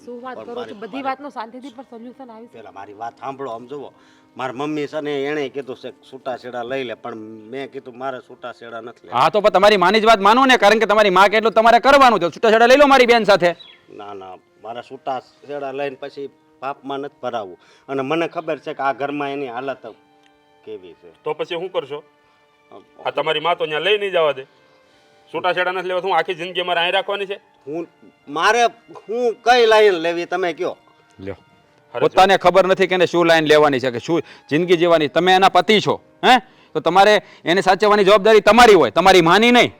Speaker 1: શું વાત કરો છો? બધી વાતનું શાંતિથી પણ સોલ્યુશન આવી છે.
Speaker 5: પેલા મારી વાત સાંભળો. આમ જુઓ, મારા મમ્મી છે ને એણે કીધું છે છૂટાછેડા લઈ લે, પણ મેં કીધું મારે છૂટાછેડા નથી લેવા.
Speaker 4: હા, તો પણ તમારી માની જ વાત માનો ને, કારણ કે તમારી માં કેટલું તમારે કરવાનું છે. છૂટાછેડા લઈ લો મારી બેન સાથે.
Speaker 5: ના ના, મારા છૂટાછેડા લઈને પછી પાપમાં નથી ભરાવવું. અને મને ખબર છે કે આ ઘરમાં એની હાલત કેવી છે.
Speaker 3: તો પછી શું કરશો? આ તમારી માં તો ત્યાં લઈ નહીં જવા દે. છૂટાછેડા નથી લેવા, હું આખી જિંદગી મારે અહીં રાખવાની છે?
Speaker 5: મારે હું કઈ લાઈન લેવી તમે કયો?
Speaker 4: લ્યો, પોતાને ખબર નથી કે એને શું લાઈન લેવાની છે, કે શું જિંદગી જીવવાની. તમે એના પતિ છો, તો તમારે એને સાચવવાની જવાબદારી તમારી હોય, તમારી માની નહીં.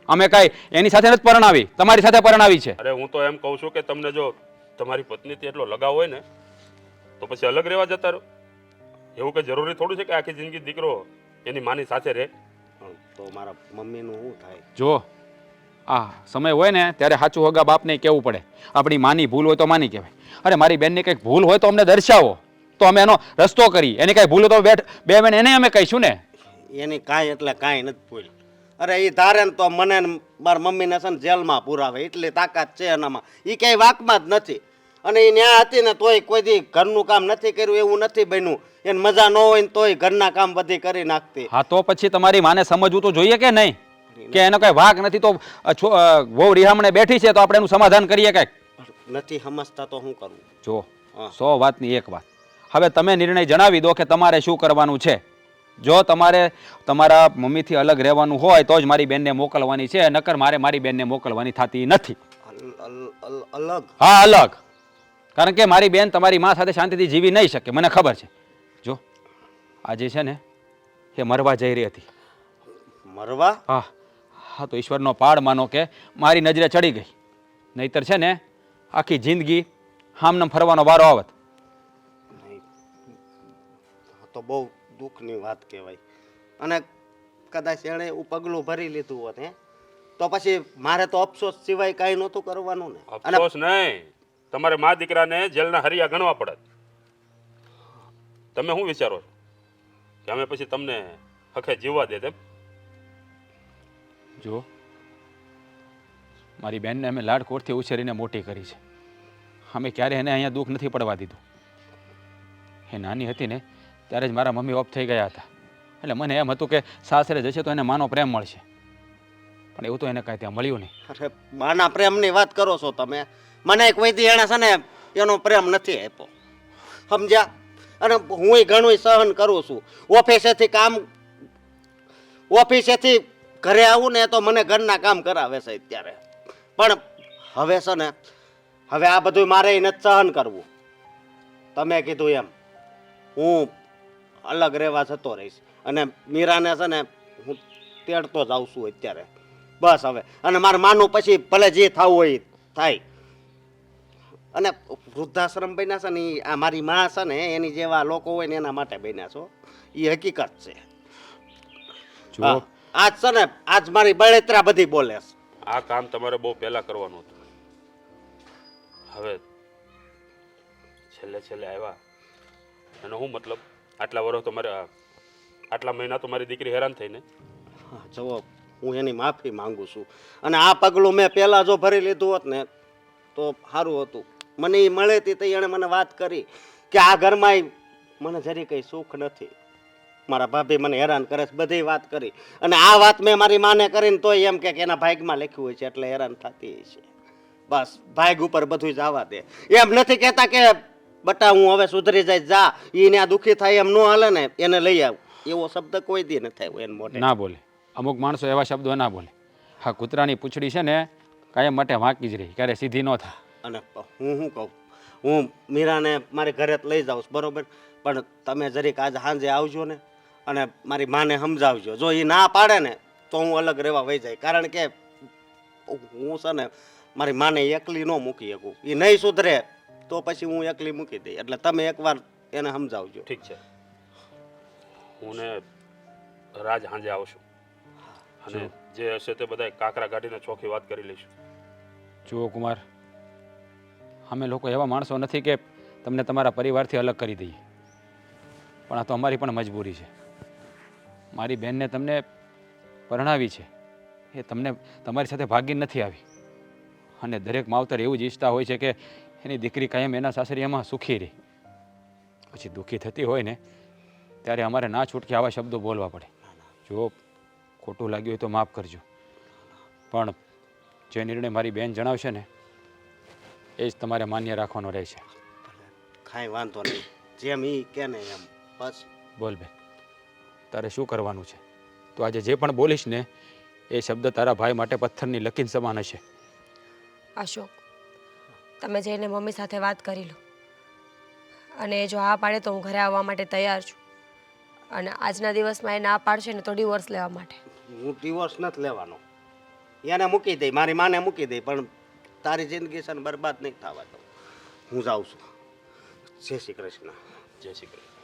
Speaker 4: અમે કાંઈ એની સાથે નથી પરણાવી, તમારી સાથે પરણાવી છે.
Speaker 3: અરે હું તો એમ કહું છું કે તમને જો તમારી પત્નીથી એટલો લગાવ હોય ને તો પછી અલગ રહેવા જતા રહો. એવું કંઈ જરૂરી થોડું છે કે આખી જિંદગી દીકરો એની માની સાથે રહે.
Speaker 5: તો મારા મમ્મીનું શું થાય?
Speaker 4: જો આ સમય હોય ને ત્યારે સાચું હોગા બાપને કહેવું પડે. આપણી માની ભૂલ હોય તો માની કહેવાય. અરે મારી બેનની કંઈક ભૂલ હોય તો અમને દર્શાવો, તો અમે એનો રસ્તો કરી. એની કાંઈ ભૂલ હોય તો બે બેન એને અમે કહીશું ને.
Speaker 5: એની કાંઈ એટલે કાંઈ નથી ભૂલ. અરે એ ધારે ને તો મને મારા મમ્મીને છે ને જેલમાં પુરાવે એટલી તાકાત છે એનામાં. એ ક્યાંય વાકમાં જ નથી. અને એ ન્યા હતી ને તોય કોઈ દી ઘરનું કામ નથી કર્યું એવું નથી બન્યું. એને મજા ન હોય ને તોય ઘરના કામ બધી કરી નાખતી.
Speaker 4: હા, તો પછી તમારી માને સમજવું તો જોઈએ કે નહીં, કે એનો કઈ વાક નથી તો વહુ રિહામણે બેઠી છે તો આપણે એનું સમાધાન કરીએ કાંઈક.
Speaker 5: નથી સમજતા તો શું કરવું?
Speaker 4: જો 100 વાતની એક વાત. હવે તમે નિર્ણય જણાવી દો કે તમારે શું કરવાનું છે. જો તમારે તમારા મમ્મીથી અલગ રહેવાનું હોય તો જ મારી બેનને મોકલવાની છે, નકર મારે મારી બેનને મોકલવાની થતી નથી.
Speaker 5: અલગ?
Speaker 4: હા, અલગ. કારણ કે મારી બેન તમારી મા સાથે શાંતિથી જીવી નહીં શકે, મને ખબર છે. જો આજે છે ને એ મરવા જઈ રહી હતી.
Speaker 5: મરવા?
Speaker 4: હા હા, તો ઈશ્વરનો પાડ માનો કે મારી નજરે ચડી ગઈ. નહીતર છે ને આખી જિંદગી આમનામ ફરવાનો વારો આવત.
Speaker 5: તો બહુ દુઃખની વાત કહેવાય. અને કદાચ એણે એવું પગલું ભરી લીધું હોત તો પછી મારે તો અફસોસ સિવાય કાંઈ નહોતું કરવાનું ને.
Speaker 3: અફસોસ નહીં, તમારે મા દીકરાને જેલના હરિયા ગણવા પડે. તમે શું વિચારો છો કે અમે પછી તમને હખે જીવવા દે તેમ?
Speaker 4: જો મારી બેનને અમે લાડકોડથી ઉછેરીને મોટી કરી છે. અમે ક્યારે એને અહીંયા દુઃખ નથી પડવા દીધું. એ નાની હતી ને ત્યારે જ મારા મમ્મી ઓફ થઈ ગયા હતા. એટલે મને એમ હતું કે સાસરે જશે તો એને માનો પ્રેમ મળશે, પણ એવું તો એને કાંઈ ત્યાં મળ્યું નહીં.
Speaker 5: અરે માના પ્રેમની વાત કરો છો તમે? મને કોઈ દી એણે છે ને એનો પ્રેમ નથી આપ્યો, સમજ્યા? અને હું ઘણું સહન કરું છું. ઓફિસેથી ઘરે આવું ને તો મને ઘરના કામ કરાવે છે અત્યારે. પણ હવે છે ને હવે આ બધું મારે નથી સહન કરવું. તમે કીધું એમ હું અલગ રહેવા જતો રહીશ. અને મીરાને છે ને હું તેડતો જ આવું છું અત્યારે. બસ હવે. અને મારે માનું પછી ભલે જે થવું હોય થાય. અને વૃદ્ધાશ્રમ બન્યા છે ને આ મારી માં છે ને એની જેવા લોકો હોય ને એના માટે બન્યા છો. એ હકીકત છે. આજ છે ને આજ મારી બળેતરા બધી બોલે છે.
Speaker 3: આ કામ તમારે બહુ પહેલા કરવાનું હતું. હવે છેલ્લે આવ્યા એનો શું મતલબ? આટલા વર્ષ તો મારે આટલા મહિના તો મારી દીકરી હેરાન થઈને.
Speaker 5: જવાબ હું એની માફી માંગુ છું. અને આ પગલું મેં પહેલાં જો ભરી લીધું હોત ને તો સારું હતું. મને એ મળે તે એણે મને વાત કરી કે આ ઘરમાં મને જરી કંઈ સુખ નથી. મારા ભાભી મને હેરાન કરે છે, બધી વાત કરી. અને આ વાત મેં મારી માને કરીને તોય એમ કે એના ભાગમાં લખ્યું હોય છે એટલે હેરાન થતી છે. બસ ભાગ ઉપર બધું જવા દે. એમ નથી કહેતા કે બટા હું હવે સુધરી જાય, જા એને આ દુઃખી થાય એમ ન હાલે ને એને લઈ આવ. એવો શબ્દ કોઈ દી ન થાય એને મોઢે.
Speaker 4: ના બોલે. અમુક માણસો એવા શબ્દો ના બોલે. હા, કૂતરાની પૂંછડી છે ને કાયમ માટે વાંકી જ રહી, ક્યારે સીધી ન થાય.
Speaker 5: અને હું શું કહું, હું મીરાને મારી ઘરે જ લઈ જાઉં છું, બરોબર, પણ તમે જરીક આજે સાંજે આવજો ને અને મારી માને સમજાવજો. જો એ ના પાડે ને તો હું અલગ રહેવા વહી જાય, કારણ કે હું છે ને મારી માને એકલી ન મૂકી શકું. એ નહીં સુધરે તો પછી હું એકલી મૂકી દઈ. એટલે તમે એકવાર એને સમજાવજો.
Speaker 3: ઠીક છે, હું ને રાજ સાંજે આવશું અને જે હશે તે બધા કાકરા કાઢીને ચોખ્ખી વાત કરી લઈશું.
Speaker 4: જુઓ કુમાર, અમે લોકો એવા માણસો નથી કે તમને તમારા પરિવારથી અલગ કરી દઈએ, પણ આ તો અમારી પણ મજબૂરી છે. મારી બહેનને તમને પરણાવી છે, એ તમને તમારી સાથે ભાગીને નથી આવી. અને દરેક માવતર એવું જ ઈચ્છતા હોય છે કે એની દીકરી કાયમ એના સાસરિયામાં સુખી રહે. પછી દુઃખી થતી હોય ને ત્યારે અમારે ના છૂટકે આવા શબ્દો બોલવા પડે. જો ખોટું લાગ્યું હોય તો માફ કરજો, પણ જે નિર્ણય મારી બહેન જણાવશે ને એ જ તમારે માન્ય રાખવાનો રહેશે.
Speaker 5: કાંઈ વાંધો નહીં, જેમ એ કે ને એમ. બસ
Speaker 4: બોલ બેન, તારે શું કરવાનું છે? તો આજે જે પણ બોલીશ ને એ શબ્દ તારા ભાઈ માટે પથ્થરની લકીર સમાન હશે.
Speaker 2: અશોક, તમે જઈને મમ્મી સાથે વાત કરી લો, અને એ જો હા પાડે તો હું ઘરે આવવા માટે તૈયાર છું. અને આજના દિવસમાં એ ના પાડશે ને તો ડિવોર્સ લેવા માટે.
Speaker 5: હું ડિવોર્સ નથી લેવાનો, એને મૂકી દઈ, મારી માને મૂકી દઈ, પણ તારી જિંદગી છે ને બરબાદ નહીં થવા દઉં. હું જાઉં છું. જય શ્રી કૃષ્ણ.
Speaker 3: જય શ્રી કૃષ્ણ.